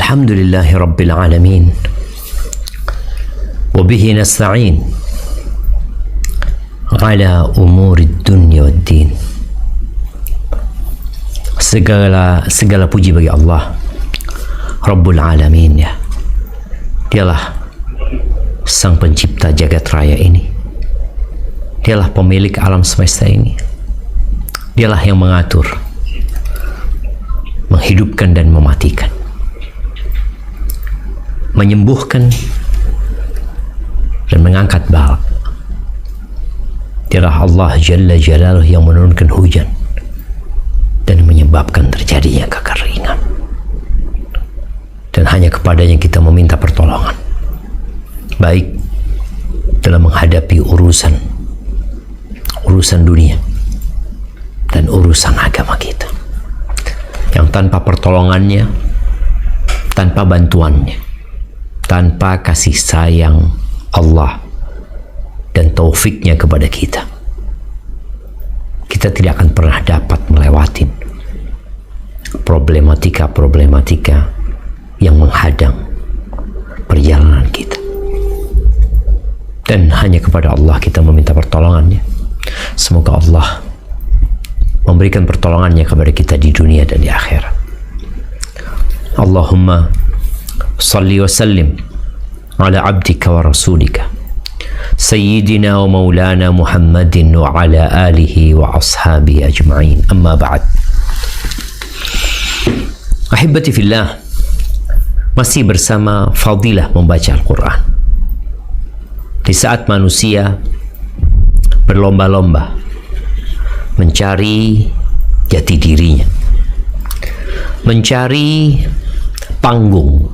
Alhamdulillahi Rabbil Alamin, wabihi nasta'in ala umuri dunya wad din. Segala puji bagi Allah Rabbul Alamin, ya. Dialah sang pencipta jagat raya ini. Dialah pemilik alam semesta ini. Dialah yang mengatur, menghidupkan dan mematikan, menyembuhkan dan mengangkat bala. Dialah Allah Jalla Jalaluhu yang menurunkan hujan dan menyebabkan terjadinya kekeringan. Dan hanya kepadanya kita meminta pertolongan, baik dalam menghadapi urusan dunia dan urusan agama kita, yang tanpa pertolongannya, tanpa bantuannya, tanpa kasih sayang Allah dan taufiknya kepada kita, kita tidak akan pernah dapat melewati problematika yang menghadang perjalanan kita. Dan hanya kepada Allah kita meminta pertolongannya. Semoga Allah memberikan pertolongannya kepada kita di dunia dan di akhirat. Allahumma salli wa sallim ala abdika wa rasulika Sayyidina wa maulana Muhammadin wa ala alihi wa ashabihi ajma'in. Amma ba'd. Ahibati fillah, masih bersama fadilah membaca Al-Quran. Di saat manusia berlomba-lomba mencari jati dirinya, mencari panggung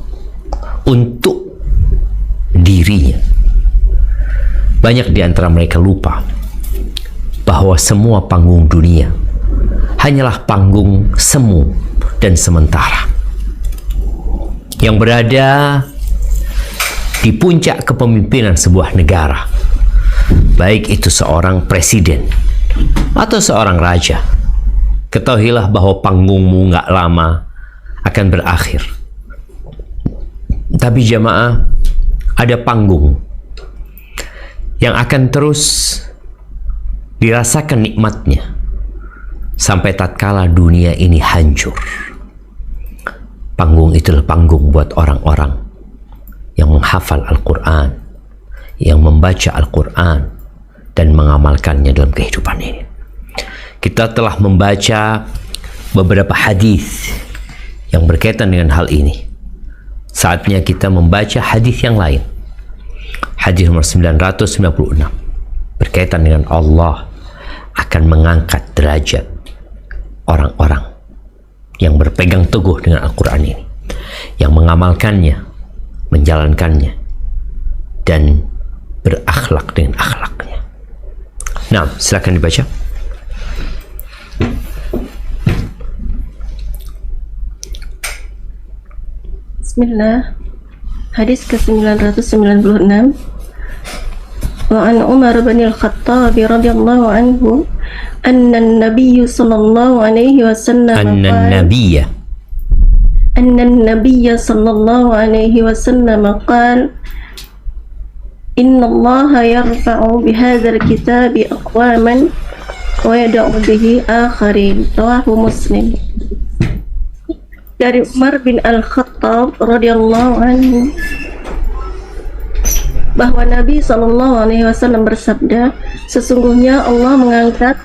untuk dirinya, banyak di antara mereka lupa bahwa semua panggung dunia hanyalah panggung semu dan sementara, yang berada di puncak kepemimpinan sebuah negara, baik itu seorang presiden atau seorang raja. Ketahuilah bahwa panggungmu gak lama akan berakhir. Tapi jamaah, ada panggung yang akan terus dirasakan nikmatnya sampai tatkala dunia ini hancur. Panggung itulah panggung buat orang-orang yang menghafal Al-Quran, yang membaca Al-Quran dan mengamalkannya dalam kehidupan ini. Kita telah membaca beberapa hadis yang berkaitan dengan hal ini. Saatnya kita membaca hadis yang lain. Hadis nomor 996 berkaitan dengan Allah akan mengangkat derajat orang-orang yang berpegang teguh dengan Al-Quran ini, yang mengamalkannya, menjalankannya, dan berakhlak dengan akhlaknya. Nah, silakan dibaca. Bismillah. Hadis ke-996. Wa an Umar bin Al-Khattab radhiyallahu anhu anna an-nabiy sallallahu alaihi wasallam an-nabiy sallallahu alaihi wasallam qala inna Allah yarfa'u bihadzal kitabi aqwaman wa yad'u bihi akharin. Rawahu Muslim. Dari Umar bin Al-Khattab radhiyallahu anhu bahwa Nabi SAW bersabda, sesungguhnya Allah mengangkat,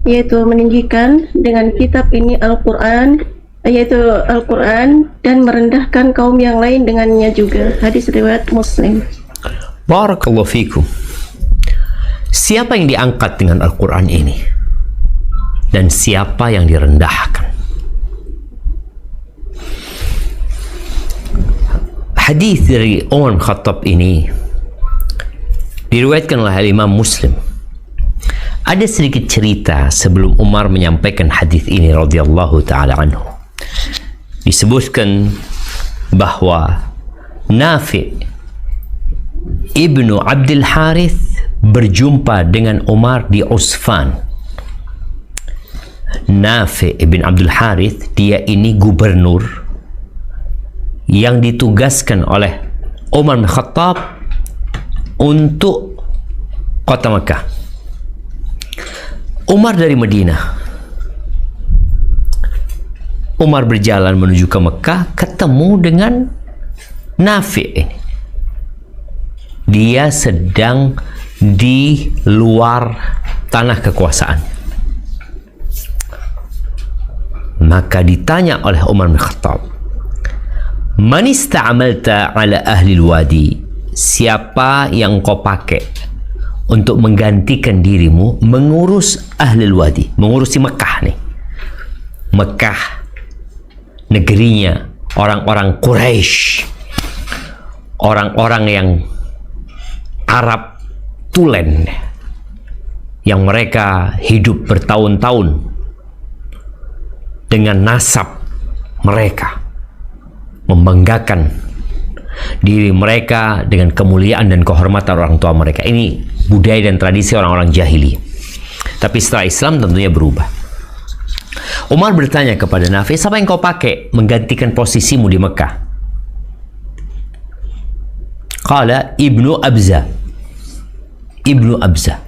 yaitu meninggikan dengan kitab ini Al-Quran, yaitu Al-Quran, dan merendahkan kaum yang lain dengannya juga. Hadis riwayat Muslim. Barakallahu fikum. Siapa yang diangkat dengan Al-Quran ini dan siapa yang direndahkan? Hadis dari Umar bin Khattab ini diriwayatkan oleh Imam Muslim. Ada sedikit cerita sebelum Umar menyampaikan hadis ini radhiyallahu taala anhu. Disebutkan bahwa Nafi' ibnu Abdul Harith berjumpa dengan Umar di Usfan. Nafi' ibn Abdul Harith, dia ini gubernur yang ditugaskan oleh Umar bin Khattab untuk kota Mekah. Umar dari Madinah. Umar berjalan menuju ke Mekah, ketemu dengan Nafi' ini. Dia sedang di luar tanah kekuasaan. Maka ditanya oleh Umar bin Khattab, "Man ista'amalta ala ahli al-wadi?" Siapa yang kau pakai untuk menggantikan dirimu mengurus ahli al-wadi, mengurusi Mekah nih. Mekah, negerinya orang-orang Quraisy, orang-orang yang Arab tulen, yang mereka hidup bertahun-tahun dengan nasab mereka, membanggakan diri mereka dengan kemuliaan dan kehormatan orang tua mereka. Ini budaya dan tradisi orang-orang jahili. Tapi setelah Islam tentunya berubah. Umar bertanya kepada Nafi, siapa yang kau pakai menggantikan posisimu di Mekah? Qala Ibnu Abza. Ibnu Abza.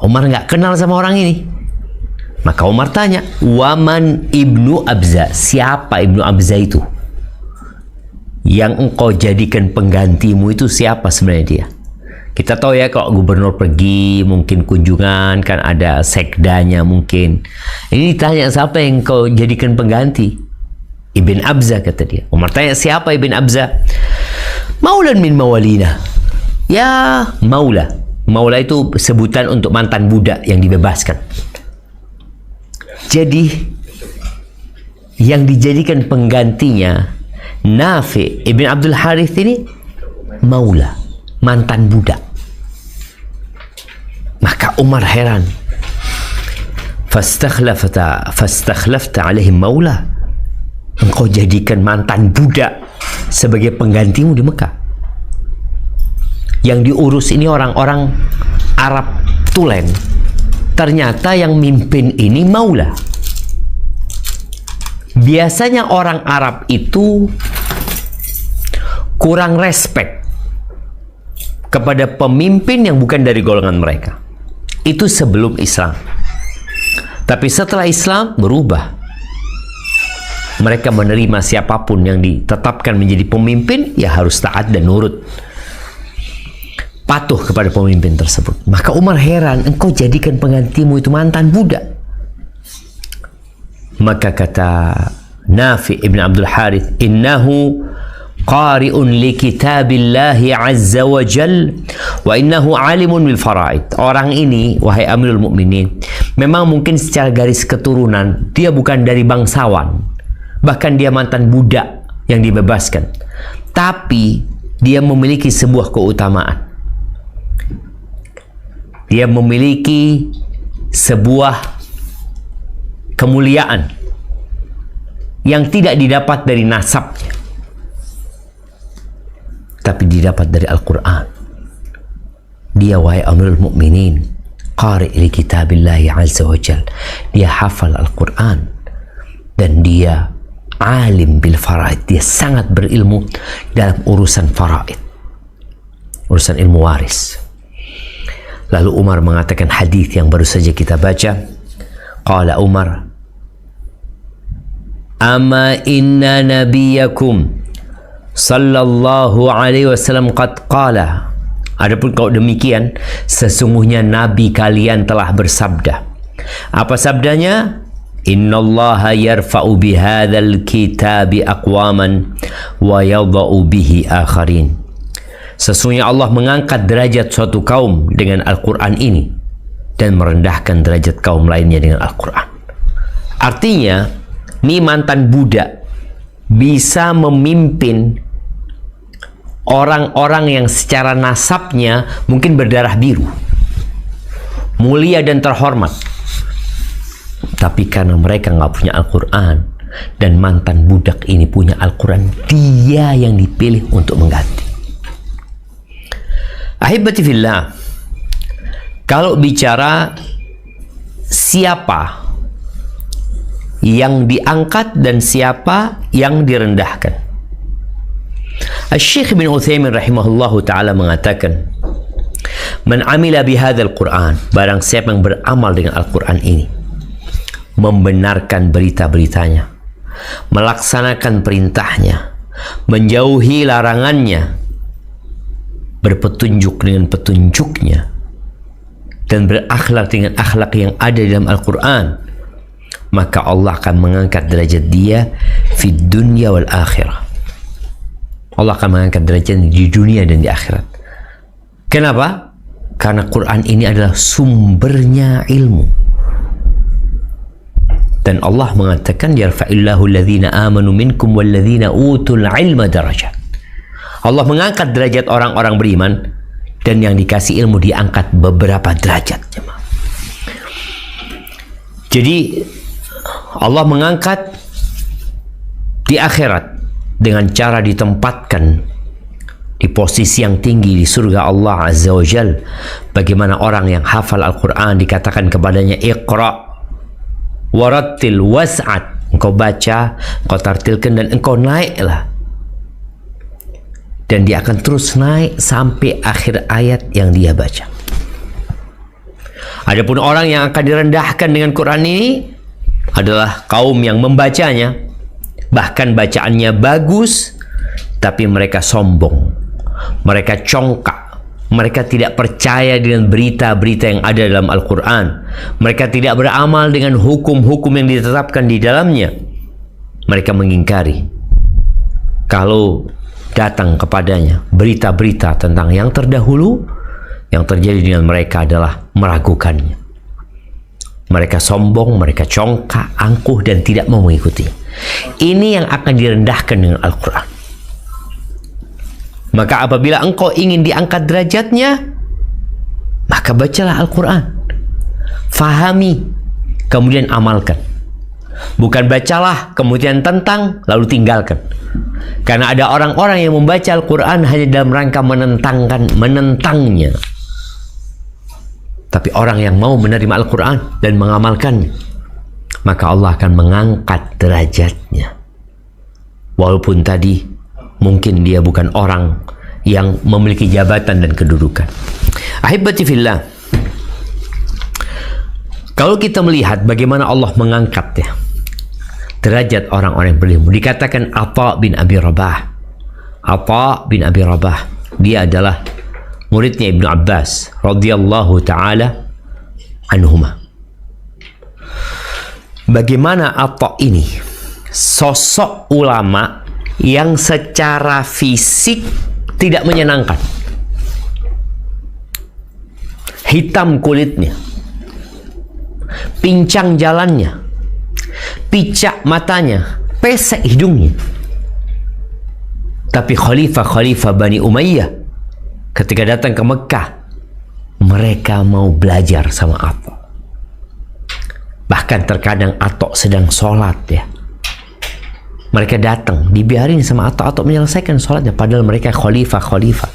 Umar nggak kenal sama orang ini. Maka Umar tanya, waman Ibnu Abza? Siapa Ibnu Abza itu? Yang engkau jadikan penggantimu itu siapa sebenarnya dia? Kita tahu ya, kalau gubernur pergi mungkin kunjungan, kan ada sekdanya mungkin. Ini ditanya, siapa yang kau jadikan pengganti? Ibn Abza, kata dia. Umar tanya, siapa Ibn Abza? Maulan min mawalina. Ya, maula. Maula itu sebutan untuk mantan budak yang dibebaskan. Jadi yang dijadikan penggantinya Nafi Ibn Abdul Harith ini maula, mantan budak. Maka Umar heran. Fastakhlafta alaihim maula. Engkau jadikan mantan budak sebagai penggantimu di Mekah. Yang diurus ini orang-orang Arab tulen. Ternyata yang mimpin ini maula. Biasanya orang Arab itu kurang respek kepada pemimpin yang bukan dari golongan mereka. Itu sebelum Islam. Tapi setelah Islam berubah. Mereka menerima siapapun yang ditetapkan menjadi pemimpin, ya harus taat dan nurut, patuh kepada pemimpin tersebut. Maka Umar heran, engkau jadikan penggantimu itu mantan budak. Maka kata Nafi Ibn Abdul Harith, innahu qari'un li kitabillahi azza wa jal wa innahu alimun bil faraid. Orang ini, wahai Amirul Mukminin, memang mungkin secara garis keturunan dia bukan dari bangsawan, bahkan dia mantan budak yang dibebaskan, tapi dia memiliki sebuah keutamaan. Dia memiliki sebuah kemuliaan yang tidak didapat dari nasabnya, tapi didapat dari Al-Quran. Dia, wahai Amirul Mukminin, qari' li kitabillahi azza wa jal. Dia hafal Al-Quran dan dia alim bil faraid. Dia sangat berilmu dalam urusan faraid, urusan ilmu waris. Lalu Umar mengatakan hadis yang baru saja kita baca. Qala Umar, amma inna nabiyakum sallallahu alaihi wasallam qad qala. Adapun kalau demikian, sesungguhnya nabi kalian telah bersabda. Apa sabdanya? Innallaha yarfa'u bihadzal kitabi aqwaman wa yadha'u bihi akharin. Sesungguhnya Allah mengangkat derajat suatu kaum dengan Al-Quran ini dan merendahkan derajat kaum lainnya dengan Al-Quran. Artinya, ini mantan budak bisa memimpin orang-orang yang secara nasabnya mungkin berdarah biru, mulia dan terhormat, tapi karena mereka nggak punya Al-Quran dan mantan budak ini punya Al-Quran, dia yang dipilih untuk mengganti. Ahibati fillah, kalau bicara siapa yang diangkat dan siapa yang direndahkan. Syekh bin Utsaimin rahimahullahu taala mengatakan, "Man amila bihadzal Qur'an," barang siapa yang beramal dengan Al-Qur'an ini, membenarkan berita-beritanya, melaksanakan perintahnya, menjauhi larangannya, berpetunjuk dengan petunjuknya, dan berakhlak dengan akhlak yang ada dalam Al-Quran, maka Allah akan mengangkat derajat dia di dunia wal akhirah. Allah akan mengangkat derajat di dunia dan di akhirat. Kenapa? Karena Quran ini adalah sumbernya ilmu. Dan Allah mengatakan, yarfa'illahu alladhina amanu minkum walladhina utul ilma darajat. Allah mengangkat derajat orang-orang beriman, dan yang dikasih ilmu diangkat beberapa derajat. Jadi Allah mengangkat di akhirat dengan cara ditempatkan di posisi yang tinggi di surga Allah Azza wa Jal. Bagaimana orang yang hafal Al-Quran dikatakan kepadanya, iqra warattil was'at, engkau baca, engkau tartilkan, dan engkau naiklah. Dan dia akan terus naik sampai akhir ayat yang dia baca. Adapun orang yang akan direndahkan dengan Quran ini adalah kaum yang membacanya, bahkan bacaannya bagus, tapi mereka sombong, mereka congkak, mereka tidak percaya dengan berita-berita yang ada dalam Al-Quran, mereka tidak beramal dengan hukum-hukum yang ditetapkan di dalamnya. Mereka mengingkari kalau datang kepadanya berita-berita tentang yang terdahulu, yang terjadi dengan mereka adalah meragukannya. Mereka sombong, mereka congkak, angkuh, dan tidak mau mengikuti. Ini yang akan direndahkan dengan Al-Quran. Maka apabila engkau ingin diangkat derajatnya, maka bacalah Al-Quran, fahami, kemudian amalkan. Bukan bacalah, kemudian tentang, lalu tinggalkan. Karena ada orang-orang yang membaca Al-Quran hanya dalam rangka menentangnya. Tapi orang yang mau menerima Al-Quran dan mengamalkannya, maka Allah akan mengangkat derajatnya. Walaupun tadi mungkin dia bukan orang yang memiliki jabatan dan kedudukan. Ahibati fillah, kalau kita melihat bagaimana Allah mengangkat derajat orang-orang yang berilmu, dikatakan Atha bin Abi Rabah. Atha bin Abi Rabah, dia adalah muridnya Ibnu Abbas radhiyallahu taala anhuma. Bagaimana Atha ini sosok ulama yang secara fisik tidak menyenangkan. Hitam kulitnya, pincang jalannya, picak matanya, pesek hidungnya. Tapi khalifah Bani Umayyah ketika datang ke Mekah, mereka mau belajar sama Atha. Bahkan terkadang Atha sedang sholat mereka datang, dibiarin sama Atha menyelesaikan sholatnya, padahal mereka khalifah.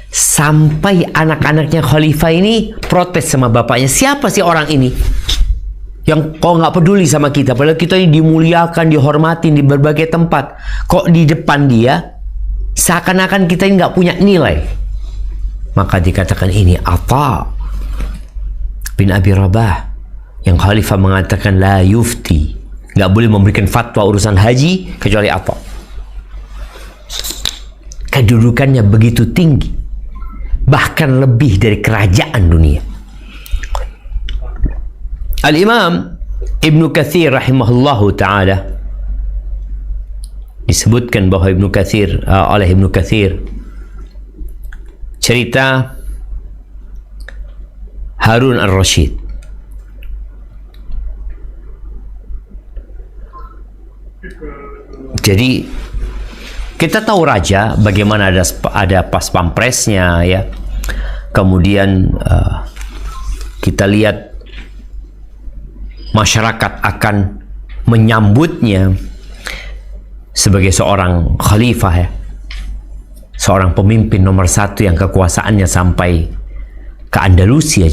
Sampai anak-anaknya khalifah ini protes sama bapaknya, siapa sih orang ini yang kok nggak peduli sama kita, padahal kita ini dimuliakan, dihormatin di berbagai tempat, kok di depan dia seakan-akan kita ini nggak punya nilai. Maka dikatakan ini Atha bin Abi Rabah, yang khalifah mengatakan la yufti, nggak boleh memberikan fatwa urusan haji kecuali Atha. Kedudukannya begitu tinggi, bahkan lebih dari kerajaan dunia. Al-Imam Ibnu Katsir rahimahullahu ta'ala, disebutkan bahwa oleh Ibnu Katsir cerita Harun al-Rashid. Jadi kita tahu raja bagaimana ada pas pampresnya kemudian kita lihat masyarakat akan menyambutnya sebagai seorang khalifah seorang pemimpin nomor satu yang kekuasaannya sampai ke Andalusia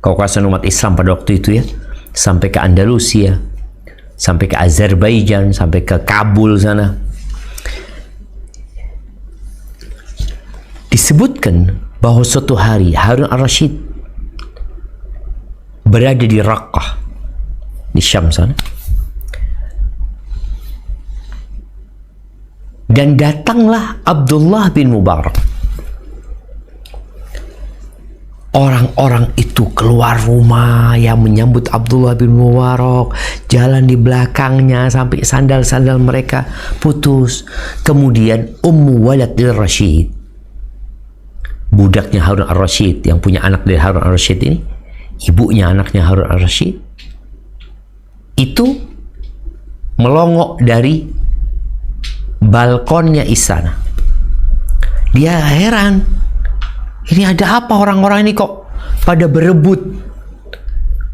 kekuasaan umat Islam pada waktu itu sampai ke Andalusia, sampai ke Azerbaijan, sampai ke Kabul sana. Disebutkan bahwa suatu hari Harun al-Rashid berada di Raqqah, di Syam sana, dan datanglah Abdullah bin Mubarak. Orang-orang itu keluar rumah yang menyambut Abdullah bin Mubarak, jalan di belakangnya sampai sandal-sandal mereka putus. Kemudian Ummu Walad al-Rashid, budaknya Harun al-Rashid, yang punya anak dari Harun al-Rashid ini, ibunya anaknya Harun al-Rashid, itu melongok dari balkonnya istana. Dia heran, ini ada apa, orang-orang ini kok pada berebut,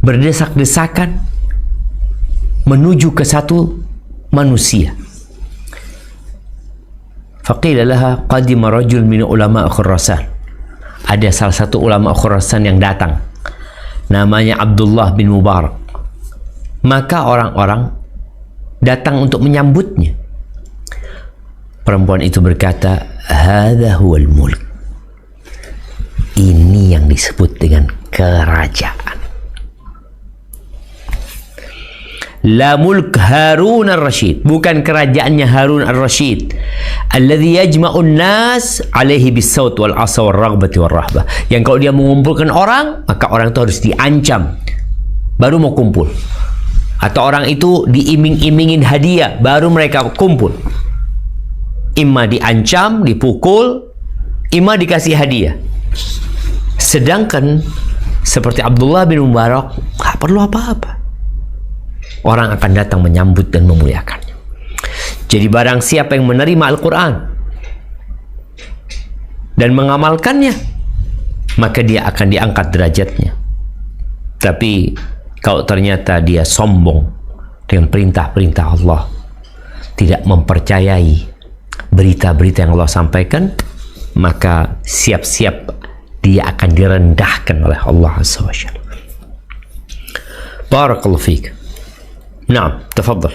berdesak-desakan menuju ke satu manusia. Faqila laha qadima rajul min ulama Khurasan. Ada salah satu ulama Khurasan yang datang, namanya Abdullah bin Mubarak. Maka orang-orang datang untuk menyambutnya. Perempuan itu berkata, hadza huwal mulk. Ini yang disebut dengan kerajaan. La mulk Harun al-Rashid, bukan kerajaannya Harun al-Rashid. Alladhi yajma'un nas alaihi bis-saut wal asa wal raghbati wal rahbah. Yang kalau dia mengumpulkan orang, maka orang itu harus diancam baru mau kumpul. Atau orang itu diiming-imingin hadiah baru mereka kumpul. Imma diancam, dipukul, imma dikasih hadiah. Sedangkan seperti Abdullah bin Mubarak nggak perlu apa-apa. Orang akan datang menyambut dan memuliakannya. Jadi barang siapa yang menerima Al-Quran dan mengamalkannya, maka dia akan diangkat derajatnya. Tapi kalau ternyata dia sombong dengan perintah-perintah Allah, tidak mempercayai berita-berita yang Allah sampaikan, maka siap-siap dia akan direndahkan oleh Allah Azza wa Jalla. Barakallahu fiik. Naam, tafadhal.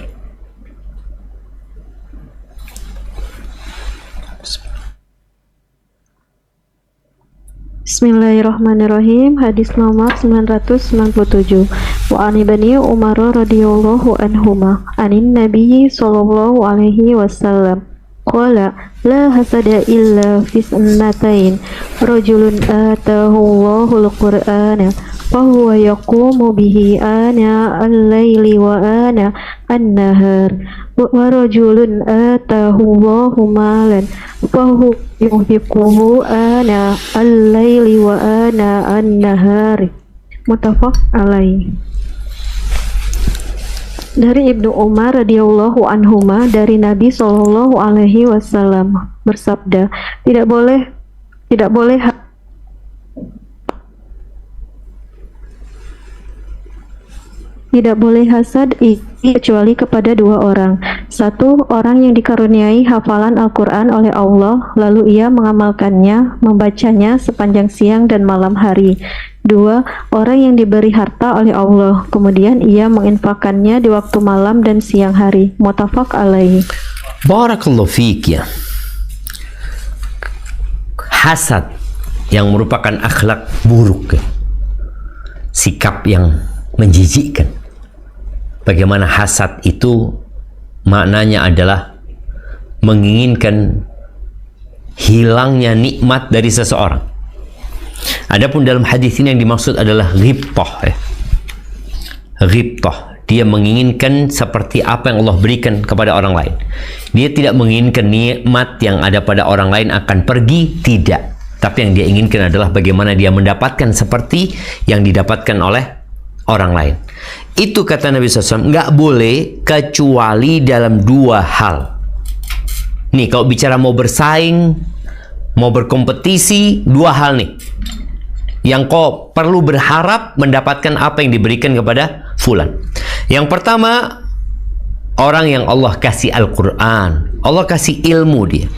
Bismillahirrahmanirrahim. Hadis nomor 997. Wa an ibni Umar radhiyallahu anhuma anin nabiyyi sallallahu alaihi wasallam qala la hasada illa fi sunnatain rajulun atahu Allahul Qur'ana fahuwa yaqumu bihi ana al-laili wa ana an-nahar wa rajulun atahu Allahu malan fahuwa yunfiquhu ana al-laili wa ana an-nahar. Muttafaq alaih. Dari Ibnu Umar radhiyallahu anhuma, dari Nabi Shallallahu alaihi wasallam bersabda, tidak boleh hasad kecuali kepada dua orang. Satu, orang yang dikaruniai hafalan Al-Quran oleh Allah, lalu ia mengamalkannya, membacanya sepanjang siang dan malam hari. Dua, orang yang diberi harta oleh Allah, kemudian ia menginfakkannya di waktu malam dan siang hari. Muttafaq alaihi. Barakallahu fiik ya. Hasad yang merupakan akhlak buruk ya. Sikap yang menjijikkan. Bagaimana hasad itu maknanya adalah menginginkan hilangnya nikmat dari seseorang. Adapun dalam hadis ini yang dimaksud adalah ghibtah ya. Ghibtah, dia menginginkan seperti apa yang Allah berikan kepada orang lain. Dia tidak menginginkan nikmat yang ada pada orang lain akan pergi, tidak. Tapi yang dia inginkan adalah bagaimana dia mendapatkan seperti yang didapatkan oleh orang lain. Itu kata Nabi SAW, nggak boleh kecuali dalam dua hal. Nih, kalau bicara mau bersaing, mau berkompetisi, dua hal nih yang kau perlu berharap mendapatkan apa yang diberikan kepada fulan. Yang pertama, orang yang Allah kasih Al-Quran, Allah kasih ilmu dia,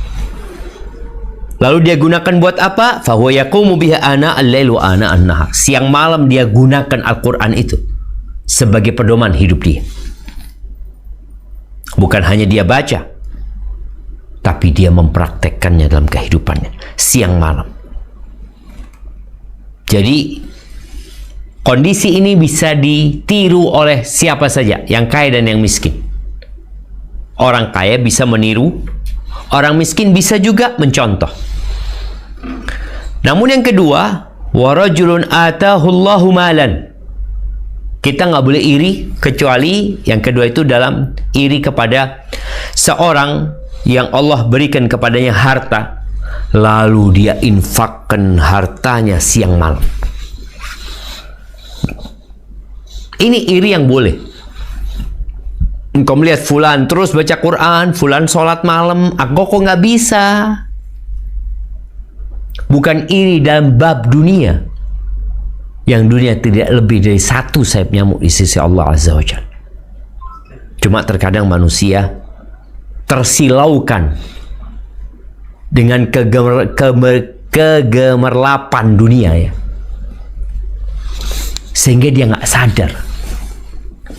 lalu dia gunakan buat apa? Fahuwa yaqumu biha ana al-lail wa ana an-nahar. Siang malam dia gunakan Al-Quran itu sebagai pedoman hidup dia. Bukan hanya dia baca, tapi dia mempraktekkannya dalam kehidupannya siang malam. Jadi kondisi ini bisa ditiru oleh siapa saja, yang kaya dan yang miskin. Orang kaya bisa meniru, orang miskin bisa juga mencontoh. Namun yang kedua, warajulun atahullahu malan. Kita nggak boleh iri, kecuali yang kedua itu dalam iri kepada seorang yang Allah berikan kepadanya harta, lalu dia infakkan hartanya siang malam. Ini iri yang boleh. Engkau melihat fulan terus baca Quran, fulan sholat malam, aku kok nggak bisa. Bukan iri dalam bab dunia. Yang dunia tidak lebih dari satu sayap nyamuk di sisi Allah Azza wa Jalla. Cuma terkadang manusia tersilaukan dengan kegemerlapan dunia ya, sehingga dia nggak sadar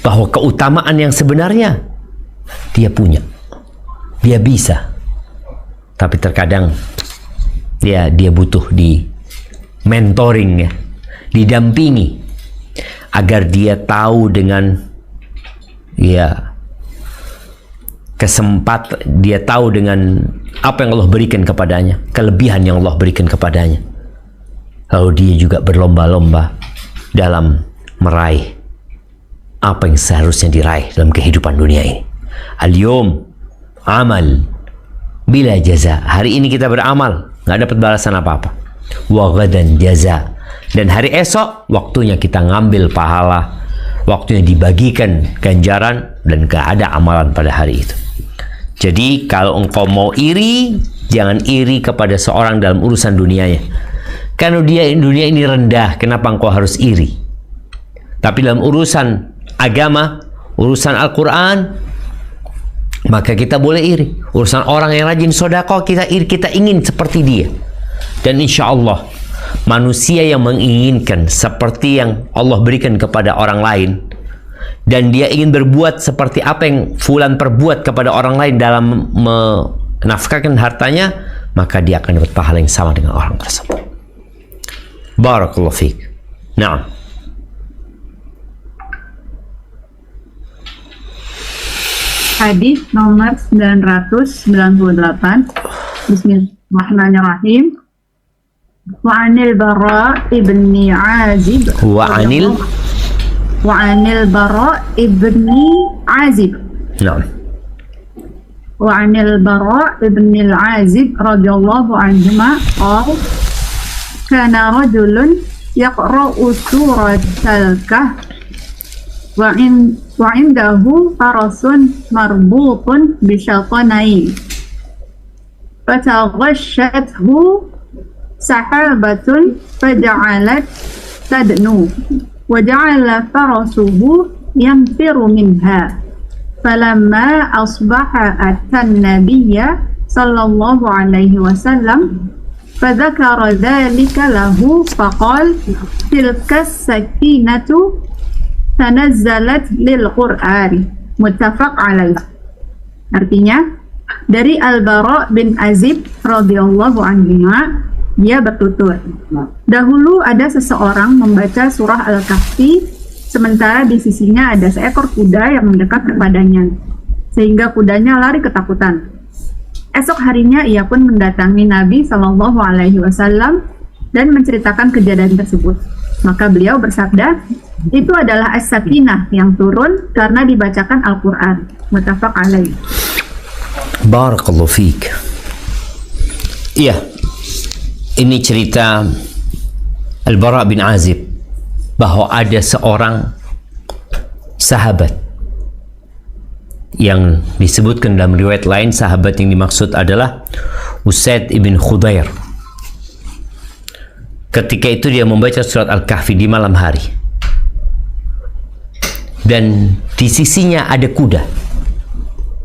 bahwa keutamaan yang sebenarnya dia punya, dia bisa. Tapi terkadang dia butuh di mentoring ya, didampingi agar dia tahu dengan dia tahu dengan apa yang Allah berikan kepadanya, kelebihan yang Allah berikan kepadanya, lalu dia juga berlomba-lomba dalam meraih apa yang seharusnya diraih dalam kehidupan dunia ini. Al-yawm amal bila jaza. Hari ini kita beramal, nggak dapat balasan apa-apa. Wa ghadan jaza. Dan hari esok waktunya kita ngambil pahala, waktunya dibagikan ganjaran, dan gak ada amalan pada hari itu. Jadi kalau engkau mau iri, jangan iri kepada seorang dalam urusan dunianya. Karena dunia ini rendah, kenapa engkau harus iri? Tapi dalam urusan agama, urusan Al-Quran, maka kita boleh iri. Urusan orang yang rajin sedekah, kita iri, kita ingin seperti dia. Dan insya Allah manusia yang menginginkan seperti yang Allah berikan kepada orang lain, dan dia ingin berbuat seperti apa yang fulan perbuat kepada orang lain dalam menafkahkan hartanya, maka dia akan dapat pahala yang sama dengan orang tersebut. Barakallahu fiik. Nah, hadis nomor 998. Bismillahirrahmanirrahim. Wa 'anil Bara' ibni 'Azib. Wa 'anil Bara' ibni 'Azib. Nah. Wa 'anil Bara' ibni al-'Azib radhiyallahu anhuma qala kana rajulun yaqra'u suratal kahf wa indahu farasun marbutun bi syatanain fataghashathu sahabatun faja'alat tadnu wa ja'ala farasuhu yanfiru minha falamma asbaha atan nabiyya sallallahu alaihi wasallam fadzakara dzalika lahu faqala tilka sakinatu tanazzalat lil Qur'an muttafaq alaih. Artinya dari Al-Bara' bin Azib radhiyallahu anhu, dia bertutur, dahulu ada seseorang membaca surah Al-Kahfi sementara di sisinya ada seekor kuda yang mendekat kepadanya sehingga kudanya lari ketakutan. Esok harinya ia pun mendatangi Nabi Shallallahu Alaihi Wasallam dan menceritakan kejadian tersebut. Maka beliau bersabda, itu adalah as-sakinah yang turun karena dibacakan Al-Quran. Muttafaq alaih. Barakallahu fiik. Iya, ini cerita Al-Bara' bin Azib, bahwa ada seorang sahabat yang disebutkan dalam riwayat lain, sahabat yang dimaksud adalah Usaid ibn Khudair. Ketika itu dia membaca surat Al-Kahfi di malam hari, dan di sisinya ada kuda,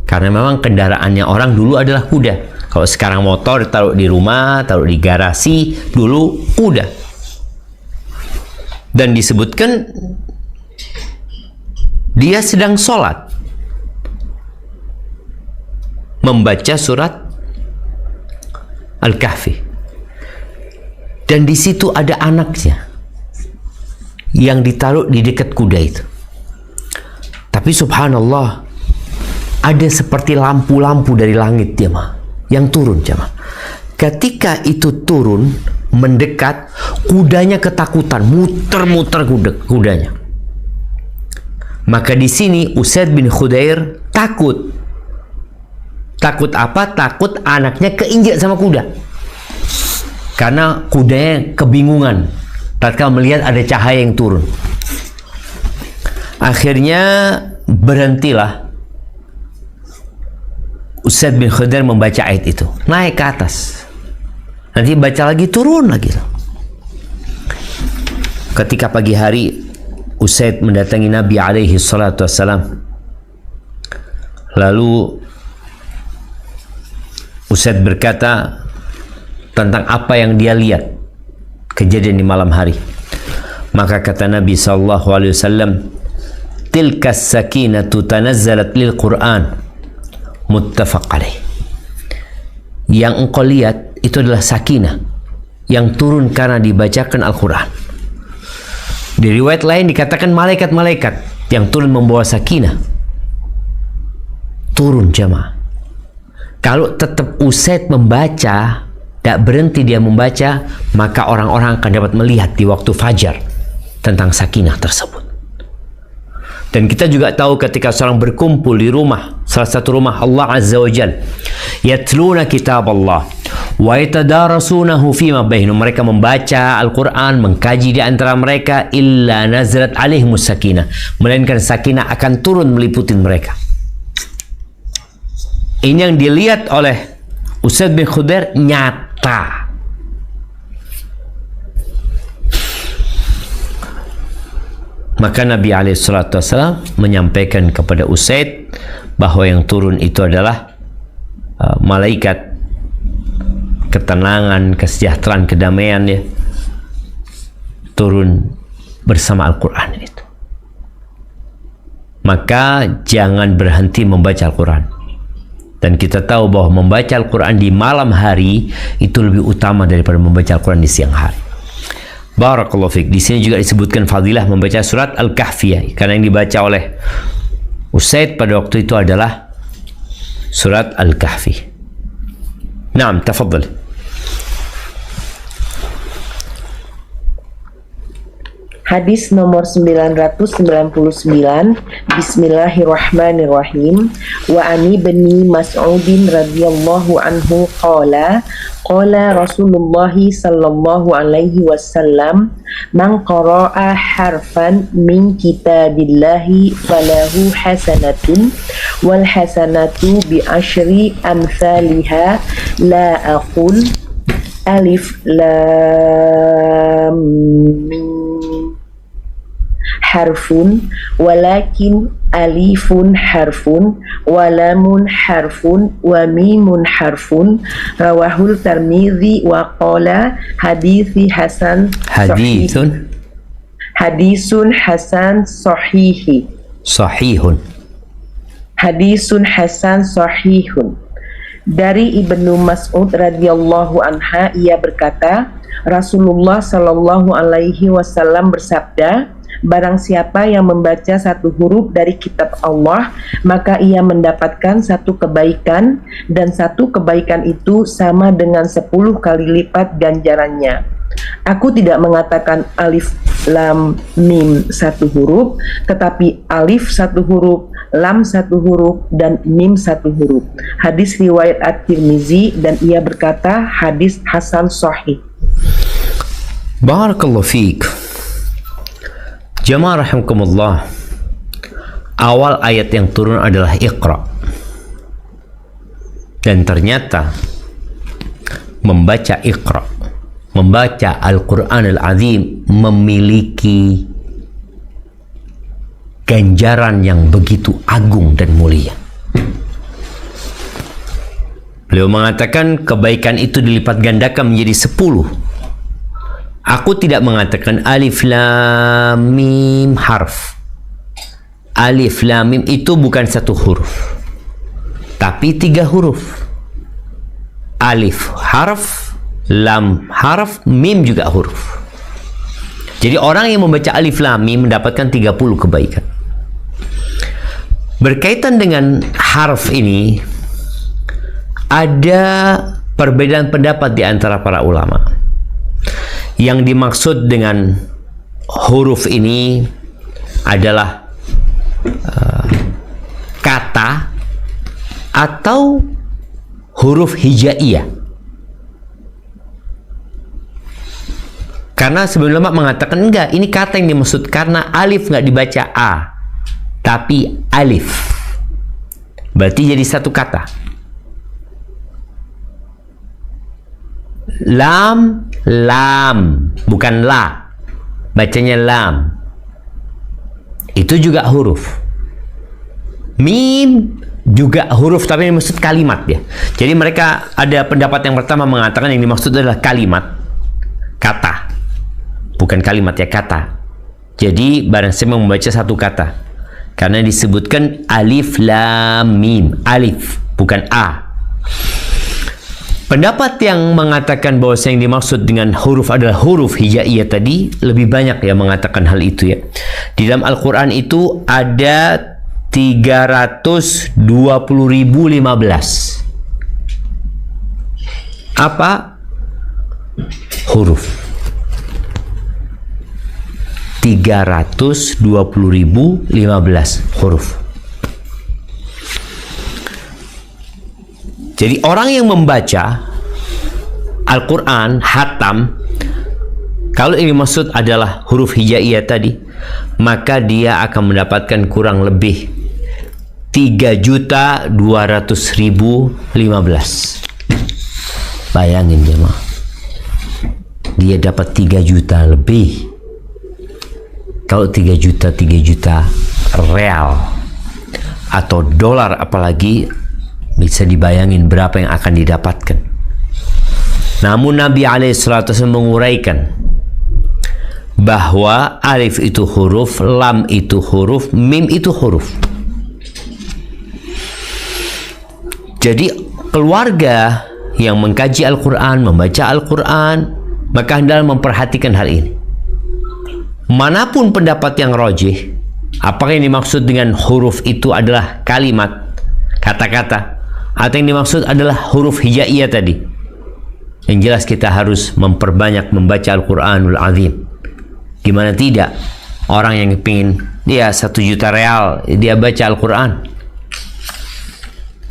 karena memang kendaraannya orang dulu adalah kuda. Kalau sekarang motor taruh di rumah, taruh di garasi, dulu kuda. Dan disebutkan dia sedang sholat, membaca surat Al-Kahfi. Dan di situ ada anaknya yang ditaruh di dekat kuda itu. Tapi subhanallah, ada seperti lampu-lampu dari langit jemaah yang turun jemaah. Ketika itu turun mendekat, kudanya ketakutan, muter-muter kudanya. Maka di sini Usaid bin Khudair takut. Takut apa? Takut anaknya keinjak sama kuda. Karena kudanya kebingungan tatkala melihat ada cahaya yang turun. Akhirnya berhentilah Usaid bin Khudair membaca ayat itu, naik ke atas. Nanti baca lagi, turun lagi. Ketika pagi hari Usaid mendatangi Nabi alaihi salatu wassalam. Lalu Usaid berkata tentang apa yang dia lihat kejadian di malam hari. Maka kata Nabi sallallahu alaihi wasallam, tilka sakinatu tanazzalat lil Qur'an muttafaq alaih. Yang engkau lihat itu adalah sakinah yang turun karena dibacakan Al-Quran. Di riwayat lain dikatakan malaikat-malaikat yang turun membawa sakinah. Turun jamaah. Kalau tetap Usaid membaca, tidak berhenti dia membaca, maka orang-orang akan dapat melihat di waktu fajar tentang sakinah tersebut. Dan kita juga tahu ketika seorang berkumpul di rumah, salah satu rumah Allah Azza wa Jal, yatluna kitab Allah wa yatadarasunahu fima bainahum, mereka membaca Al-Quran, mengkaji di antara mereka, illa nazalat alaihimus sakinah, melainkan sakinah akan turun meliputi mereka. Ini yang dilihat oleh Usaid bin Khudair nyata. Maka Nabi SAW menyampaikan kepada Usaid bahwa yang turun itu adalah malaikat ketenangan, kesejahteraan, kedamaian, ya, turun bersama Al-Quran itu. Maka jangan berhenti membaca Al-Quran. Dan kita tahu bahwa membaca Al-Quran di malam hari itu lebih utama daripada membaca Al-Quran di siang hari. Barakallahu fiik. Di sini juga disebutkan fadilah membaca surat Al-Kahfi, karena yang dibaca oleh Usaid pada waktu itu adalah surat Al-Kahfi. Naam, tafadhal. Hadis nomor 999. Bismillahirrahmanirrahim. Wa ani bin Mas'udin radhiyallahu anhu qala Rasulullah sallallahu alaihi wasallam, man qara'a harfan min kitabillahi falahu hasanatun wal hasanatu bi asyri amsalha, la aqul alif lam mim harfun walakin alifun harfun walamun harfun wa mimun harfun. Rawahul Tirmidzi wa qala hadisun hasan sahihi. Hadisun hasan sahihun. Dari Ibnu Mas'ud radhiyallahu anha, ia berkata, Rasulullah sallallahu alaihi wasallam bersabda, barang siapa yang membaca satu huruf dari kitab Allah, maka ia mendapatkan satu kebaikan, dan satu kebaikan itu sama dengan 10 kali lipat ganjarannya. Aku tidak mengatakan alif lam mim satu huruf, tetapi alif satu huruf, lam satu huruf, dan mim satu huruf. Hadis riwayat At-Tirmizi, dan ia berkata hadis hasan sahih. Barakallahu fiik. Jamaah rahimakumullah, awal ayat yang turun adalah Iqra. Dan ternyata membaca Iqra, membaca Al-Quran Al-Azim memiliki ganjaran yang begitu agung dan mulia. Beliau mengatakan kebaikan itu dilipat gandakan menjadi 10. Aku tidak mengatakan alif lam mim harf. Alif lam mim itu bukan satu huruf. tapi 3 huruf. Alif harf, lam harf, mim juga huruf. Jadi orang yang membaca alif lam mim mendapatkan 30 kebaikan. Berkaitan dengan harf ini, ada perbedaan pendapat di antara para ulama. Yang dimaksud dengan huruf ini adalah kata atau huruf hijaiyah. Karena sebagian ulama mengatakan enggak, ini kata yang dimaksud karena alif nggak dibaca a, tapi alif. Berarti jadi satu kata. Lam, lam, bukan la. Bacanya lam. Itu juga huruf. Mim juga huruf, tapi yang dimaksud kalimat ya. Jadi mereka ada pendapat yang pertama mengatakan yang dimaksud adalah kalimat, kata. Bukan kalimat ya, kata. Jadi barang siapa membaca satu kata, karena disebutkan alif lam mim, alif bukan a. Pendapat yang mengatakan bahwa yang dimaksud dengan huruf adalah huruf hijaiyah tadi lebih banyak yang mengatakan hal itu ya. Di dalam Al-Quran itu ada 320.015. Apa? Huruf. 320.015 huruf. Jadi orang yang membaca Al-Quran hatam, kalau ini maksud adalah huruf hijaiyah tadi, maka dia akan mendapatkan kurang lebih 3.200.015. Bayangin jemaah, dia dapat 3 juta lebih. Kalau 3 juta real atau dolar apalagi, bisa dibayangin berapa yang akan didapatkan. Namun Nabi SAW menguraikan bahwa alif itu huruf, lam itu huruf, mim itu huruf. Jadi keluarga yang mengkaji Al-Quran, membaca Al-Quran, maka hendaklah memperhatikan hal ini. Manapun pendapat yang rajih, apakah yang dimaksud dengan huruf itu adalah kalimat, kata-kata, atau yang dimaksud adalah huruf hijaiyah tadi. Yang jelas kita harus memperbanyak membaca Al-Quranul Azim. Gimana tidak, orang yang ingin dia 1 juta real, dia baca Al-Quran.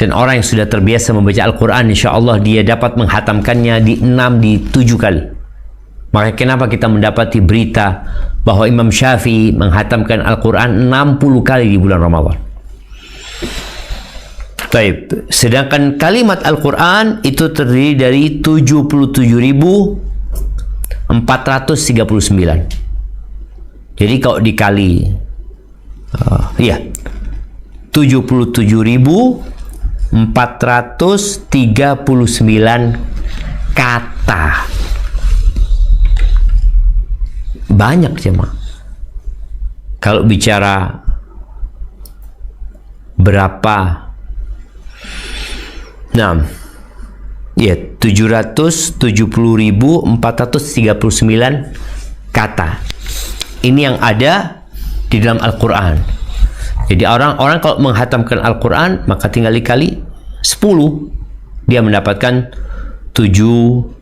Dan orang yang sudah terbiasa membaca Al-Quran, insya Allah dia dapat menghatamkannya di 6, di 7 kali. Maka kenapa kita mendapati berita bahwa Imam Syafi'i menghatamkan Al-Quran 60 kali di bulan Ramadan. Baik, sedangkan kalimat Al-Quran itu terdiri dari 77.439. Jadi kalau dikali 77.439 kata. Banyak jemaah. Kalau bicara berapa, nah, ya 770.439 kata. Ini yang ada di dalam Al-Quran. Jadi orang-orang kalau menghatamkan Al-Quran, maka tinggal dikali 10, dia mendapatkan 6.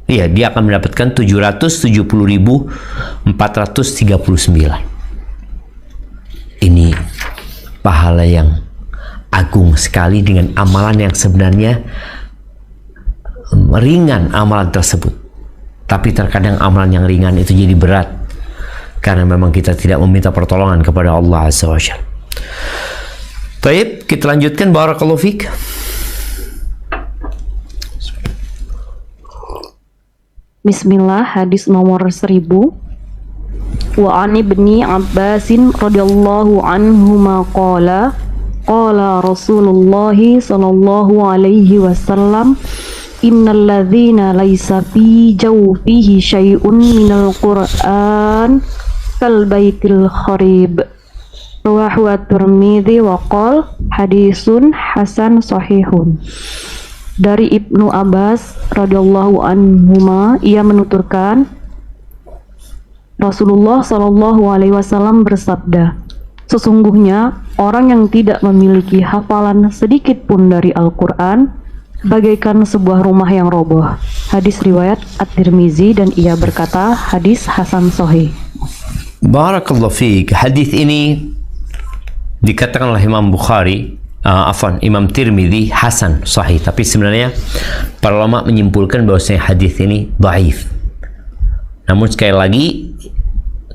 Iya, dia akan mendapatkan 770.439. Ini pahala yang agung sekali dengan amalan yang sebenarnya ringan amalan tersebut. Tapi terkadang amalan yang ringan itu jadi berat karena memang kita tidak meminta pertolongan kepada Allah Azza wa Jalla. Baik, kita lanjutkan. Barakallahu fiik. Bismillah, hadis nomor 1000. Wa an ibni Abbasin radhiyallahu anhuma qala qala Rasulullah sallallahu alaihi wasallam innal ladzina laisa fi jawfihi syai'un minal Qur'an kal baitil kharib Rawahu at-Tirmidzi wa qol hadisun hasan sahihun. Dari Ibnu Abbas radhiyallahu anhuma, ia menuturkan Rasulullah Shallallahu alaihi wasallam bersabda, sesungguhnya orang yang tidak memiliki hafalan sedikit pun dari Al-Qur'an bagaikan sebuah rumah yang roboh. Hadis riwayat At-Tirmizi dan ia berkata hadis hasan sahih. Barakallahu fiik. Hadis ini dikatakan oleh Imam Bukhari, Imam Tirmidzi hasan sahih, tapi sebenarnya para ulama menyimpulkan bahwasanya hadis ini dhaif. Namun sekali lagi,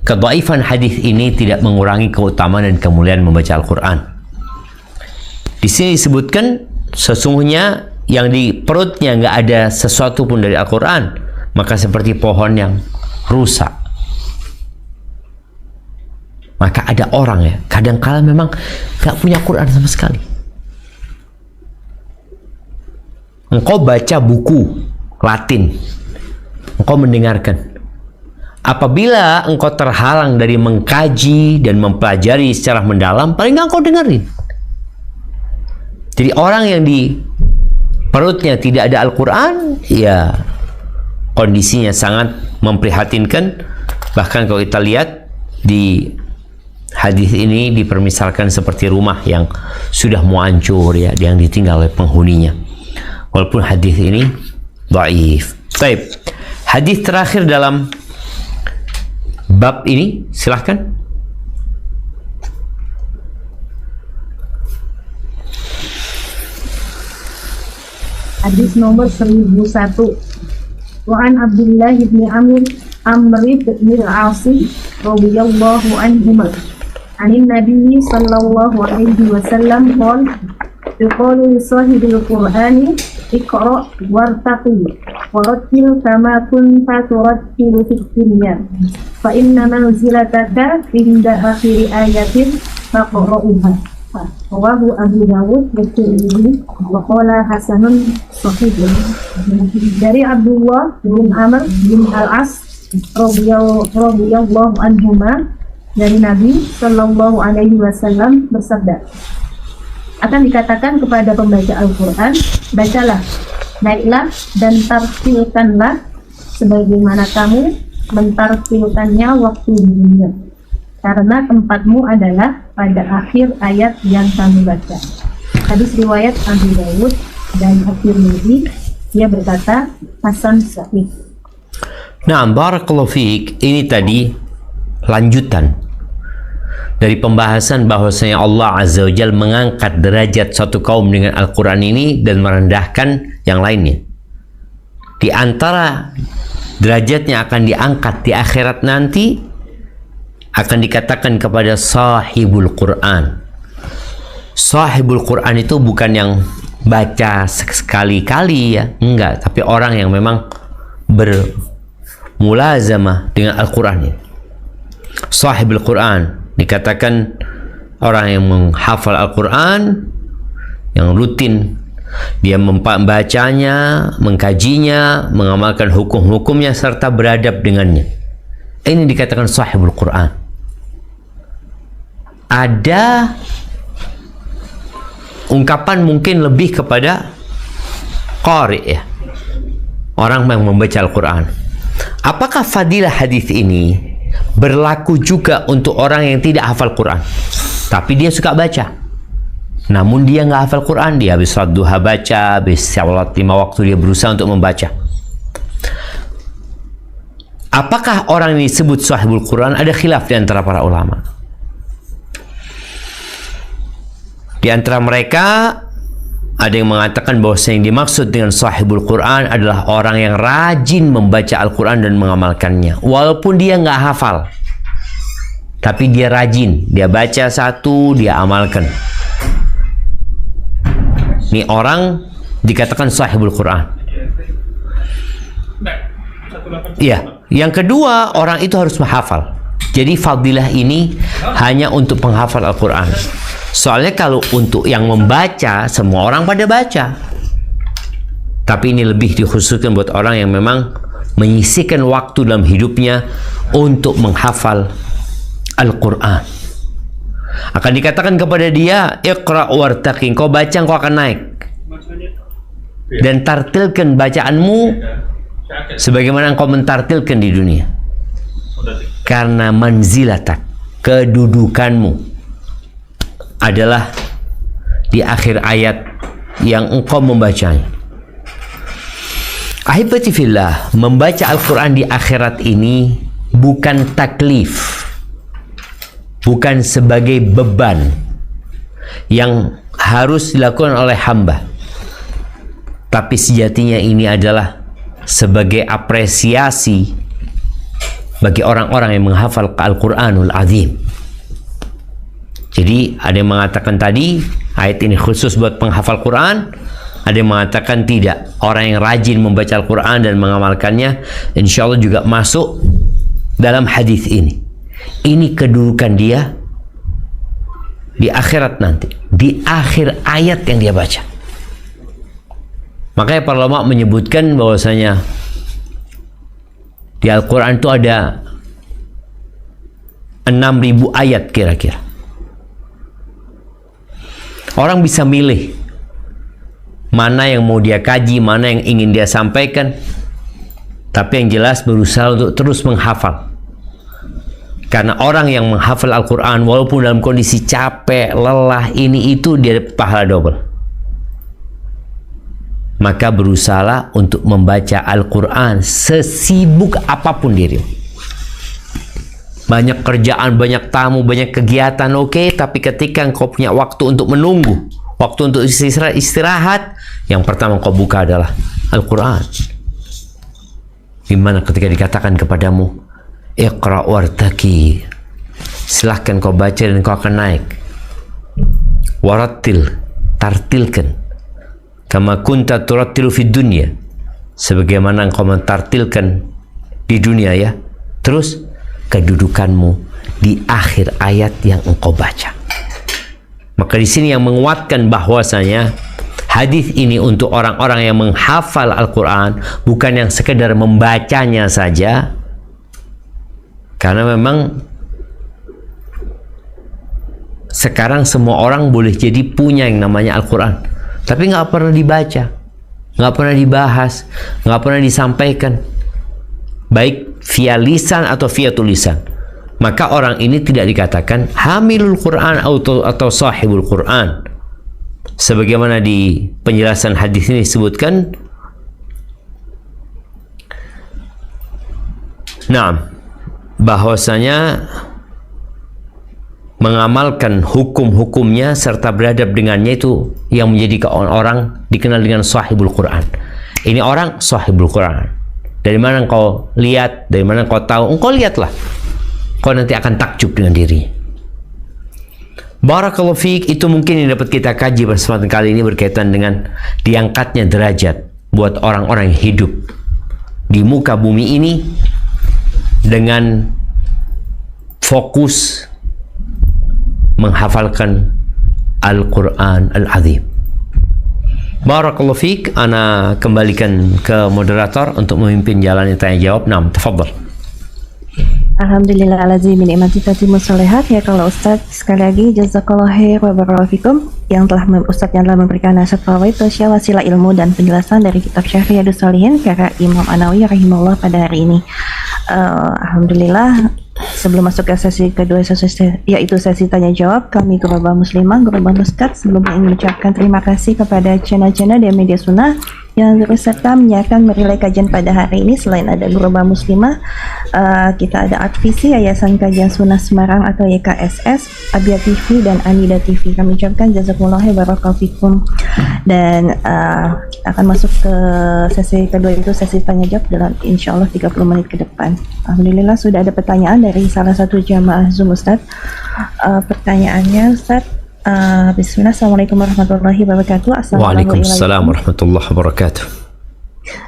kedhaifan hadis ini tidak mengurangi keutamaan dan kemuliaan membaca Al-Qur'an. Di sini disebutkan sesungguhnya yang di perutnya nggak ada sesuatu pun dari Al-Qur'an, maka seperti pohon yang rusak. Maka ada orang ya, kadang-kala memang nggak punya Quran sama sekali. Engkau baca buku Latin, engkau mendengarkan. Apabila engkau terhalang dari mengkaji dan mempelajari secara mendalam, paling nggak engkau dengerin. Jadi orang yang di perutnya tidak ada Al-Quran, ya kondisinya sangat memprihatinkan. Bahkan kalau kita lihat di hadis ini dipermisalkan seperti rumah yang sudah mau hancur ya, yang ditinggal oleh penghuninya. Walaupun hadis ini dhaif. Baik. Hadis terakhir dalam bab ini, silahkan. Hadis nomor 1001. Wa an Abdullah bin Amr bin al-As radhiyallahu anhuma. Anin Nabi sallallahu alaihi wasallam qala yuqalu li sahibil Qur'ani iqra wartaqi warattil kama kunta turattilu fid dunya fa inna manzilataka inda akhir ayatin faqra'uha. Rawahu Abu Dawud wa Tirmidzi wa qala hasanun sahih. Dari Abdullah bin Amr bin al-As radhiyallahu anhuma, dari Nabi Shallallahu Alaihi Wasallam bersabda, akan dikatakan kepada pembaca Al-Quran, bacalah, naiklah dan tartilkanlah sebagaimana kamu mentartilkannya waktu di dunia, karena tempatmu adalah pada akhir ayat yang kamu baca. Hadis riwayat Abu Dawud dan At-Tirmidzi, dia berkata hasan sahih. Nah, barakallahu fiik. Ini tadi lanjutan dari pembahasan bahwasanya Allah Azza wa Jalla mengangkat derajat satu kaum dengan Al-Quran ini dan merendahkan yang lainnya. Di antara derajatnya akan diangkat di akhirat nanti, akan dikatakan kepada sahibul Quran. Sahibul Quran itu bukan yang baca sekali-kali ya, enggak, tapi orang yang memang bermulazamah dengan Al-Quran ini. Sahibul Quran dikatakan orang yang menghafal Al-Quran, yang rutin dia membacanya, mengkajinya, mengamalkan hukum-hukumnya serta beradab dengannya. Ini dikatakan sahibul Quran. Ada ungkapan mungkin lebih kepada qari ya, orang yang membaca Al-Quran. Apakah fadilah hadis ini berlaku juga untuk orang yang tidak hafal Quran, tapi dia suka baca, namun dia nggak hafal Quran? Dia habis sholat duha baca, habis sholat 5 waktu dia berusaha untuk membaca. Apakah orang ini disebut sahibul Quran? Ada khilaf di antara para ulama. Di antara mereka ada yang mengatakan bahwa yang dimaksud dengan sahibul Quran adalah orang yang rajin membaca Al-Quran dan mengamalkannya, walaupun dia nggak hafal, tapi dia rajin, dia baca satu, dia amalkan. Ini orang dikatakan sahibul Quran. Iya. Yang kedua, orang itu harus menghafal. Jadi fadilah ini hanya untuk penghafal Al-Quran. Soalnya kalau untuk yang membaca, semua orang pada baca. Tapi ini lebih dikhususkan buat orang yang memang menyisihkan waktu dalam hidupnya untuk menghafal Al-Quran. Akan dikatakan kepada dia, Iqra wartaqi, kau baca kau akan naik. Dan tartilkan bacaanmu sebagaimana engkau mentartilkan di dunia. Karena manzilatak, kedudukanmu adalah di akhir ayat yang engkau membacanya. Ahibati fillah, membaca Al-Quran di akhirat ini bukan taklif, bukan sebagai beban yang harus dilakukan oleh hamba, tapi sejatinya ini adalah sebagai apresiasi bagi orang-orang yang menghafal Al-Quranul Azim. Jadi ada yang mengatakan tadi ayat ini khusus buat penghafal Quran, ada yang mengatakan tidak, orang yang rajin membaca Al-Quran dan mengamalkannya insya Allah juga masuk dalam hadis ini. Ini kedudukan dia di akhirat nanti, di akhir ayat yang dia baca. Makanya para ulama menyebutkan bahwasanya di Al-Quran itu ada 6.000 ayat kira-kira. Orang bisa milih mana yang mau dia kaji, mana yang ingin dia sampaikan, tapi yang jelas berusaha untuk terus menghafal. Karena orang yang menghafal Al-Quran walaupun dalam kondisi capek, lelah, ini itu, dia pahala double. Maka berusahalah untuk membaca Al-Quran sesibuk apapun dirimu. Banyak kerjaan, banyak tamu, banyak kegiatan, oke, tapi ketika engkau punya waktu untuk menunggu, waktu untuk istirahat, yang pertama kau buka adalah Al-Quran. Dimana ketika dikatakan kepadamu, Iqra wartaqi, silahkan kau baca dan kau akan naik. Warattil, tartilkan, kama kunta turattilu fid dunya, sebagaimana engkau mentartilkan di dunia ya. Terus kedudukanmu di akhir ayat yang engkau baca. Maka di sini yang menguatkan bahwasanya hadis ini untuk orang-orang yang menghafal Al-Quran, bukan yang sekedar membacanya saja. Karena memang sekarang semua orang boleh jadi punya yang namanya Al-Quran, tapi nggak pernah dibaca, nggak pernah dibahas, nggak pernah disampaikan, baik via lisan atau via tulisan. Maka orang ini tidak dikatakan hamilul Quran atau sahibul Quran. Sebagaimana di penjelasan hadis ini disebutkan, bahwasanya mengamalkan hukum-hukumnya serta beradab dengannya itu yang menjadikan orang dikenal dengan sahibul Quran. Ini orang sahibul Quran. Dari mana engkau lihat, dari mana engkau tahu? Engkau lihatlah, kau nanti akan takjub dengan diri. Barakallahu fiik, itu mungkin yang dapat kita kaji pada kesempatan kali ini berkaitan dengan diangkatnya derajat buat orang-orang yang hidup di muka bumi ini dengan fokus menghafalkan Al-Quran Al-Azim. Barakallahu fiik, ana kembalikan ke moderator untuk memimpin jalannya tanya jawab. Tafadhal. Alhamdulillah ala zimi ni'mati tatimmu sholihat. Ya kalau Ustaz, sekali lagi jazakallahu khair wa barakallahu fikum yang telah Ustaz yang telah memberikan nasihat fawaid wasilah ilmu dan penjelasan dari kitab Riyadhus Shalihin karya Imam An-Nawawi rahimahullah pada hari ini. Alhamdulillah, sebelum masuk ke sesi kedua, yaitu sesi tanya jawab, kami Ghuraba Muslimah, Ghuraba Ustaz sebelumnya ingin mengucapkan terima kasih kepada channel-channel di media sunnah yang berserta menyiarkan merilai kajian pada hari ini. Selain ada Ghuraba Muslimah, kita ada Art Visi, Yayasan Kajian Sunnah Semarang atau YKSS, Abia TV dan Anida TV. Kami ucapkan jazakumullah barakallahu fikum. Dan akan masuk ke sesi kedua, itu sesi tanya jawab dalam insyaallah 30 menit ke depan. Alhamdulillah sudah ada pertanyaan dari salah satu jamaah Zoom Ustaz. Pertanyaannya Ustaz, bismillah, assalamualaikum warahmatullahi wabarakatuh. Waalaikumsalam warahmatullahi wabarakatuh.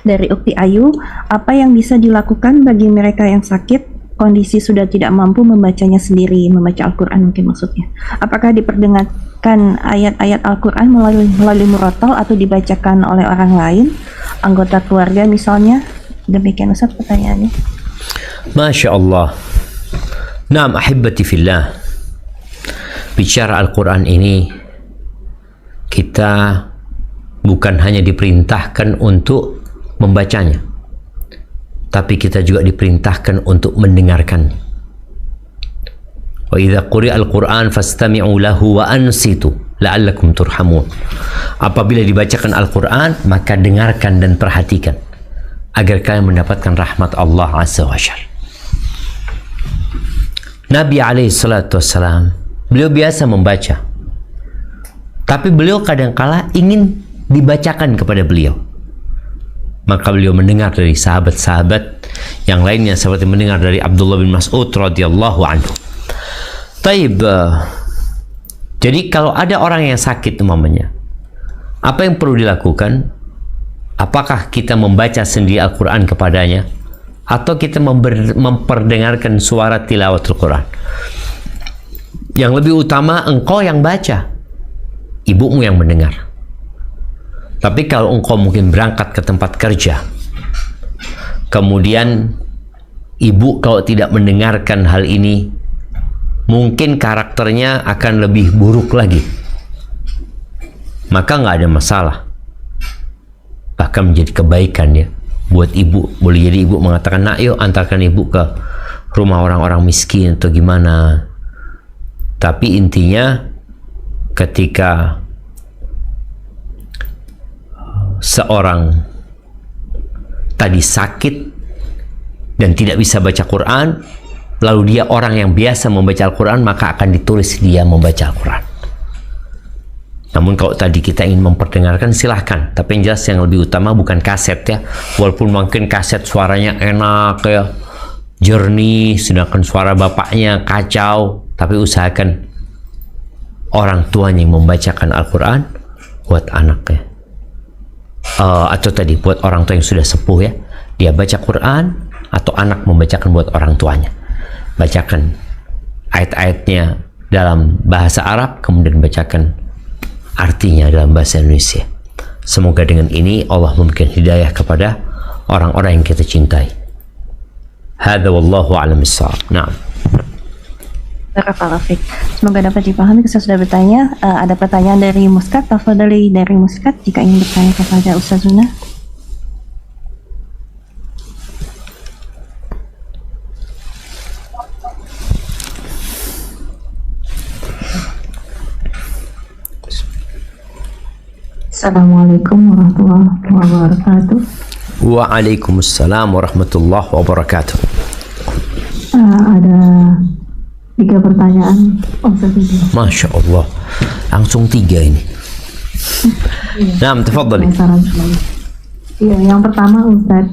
Dari Ukti Ayu, apa yang bisa dilakukan bagi mereka yang sakit, kondisi sudah tidak mampu membacanya sendiri, membaca Al-Quran mungkin maksudnya? Apakah diperdengarkan ayat-ayat Al-Quran melalui murattal atau dibacakan oleh orang lain, anggota keluarga misalnya? Demikian Ustaz pertanyaannya. Masya Allah. Naam ahibati fillah. bicara Al-Quran ini, kita bukan hanya diperintahkan untuk membacanya, tapi kita juga diperintahkan untuk mendengarkannya. Wa idza quri'a al-Qur'an fastami'u lahu wa ansitu la'allakum turhamun. Apabila dibacakan Al-Quran, maka dengarkan dan perhatikan agar kalian mendapatkan rahmat Allah Azza wa Jalla. Nabi alaihi salatu wassalam, beliau biasa membaca, tapi beliau kadangkala ingin dibacakan kepada beliau. Maka beliau mendengar dari sahabat-sahabat yang lainnya, seperti mendengar dari Abdullah bin Mas'ud radhiyallahu anhu. Taib, jadi kalau ada orang yang sakit umpamanya, apa yang perlu dilakukan? Apakah kita membaca sendiri Al-Quran kepadanya, atau kita memperdengarkan suara tilawatul Quran? Yang lebih utama engkau yang baca, ibumu yang mendengar. Tapi kalau engkau mungkin berangkat ke tempat kerja, kemudian ibu kalau tidak mendengarkan hal ini, mungkin karakternya akan lebih buruk lagi. Maka nggak ada masalah, bahkan menjadi kebaikan ya buat ibu. Boleh jadi ibu mengatakan, nak yuk antarkan ibu ke rumah orang-orang miskin atau gimana. Tapi intinya ketika seorang tadi sakit dan tidak bisa baca Quran, lalu dia orang yang biasa membaca Al-Quran, maka akan ditulis dia membaca Al-Quran. Namun kalau tadi kita ingin memperdengarkan, silahkan. Tapi yang jelas yang lebih utama bukan kaset ya. Walaupun mungkin kaset suaranya enak ya, jernih, sedangkan suara bapaknya kacau, tapi usahakan orang tuanya yang membacakan Al-Quran buat anaknya. Atau tadi buat orang tua yang sudah sepuh ya, dia baca Quran, atau anak membacakan buat orang tuanya. Bacakan ayat-ayatnya dalam bahasa Arab, kemudian bacakan artinya dalam bahasa Indonesia. Semoga dengan ini Allah memberikan hidayah kepada orang-orang yang kita cintai. Hadza wallahu a'lam bissawab. Naam. Barakallahu fiik. Semoga dapat dipahami. Saya sudah bertanya. Ada pertanyaan dari Muskat. Tafadhali dari Muskat jika ingin bertanya kepada Ustazuna. Assalamualaikum warahmatullahi wabarakatuh. Waalaikumsalam warahmatullahi wabarakatuh. Ada 3 pertanyaan, Ustaz. Masya Allah, langsung 3 ini. Nah, tafadhali. Iya, yang pertama Ustaz,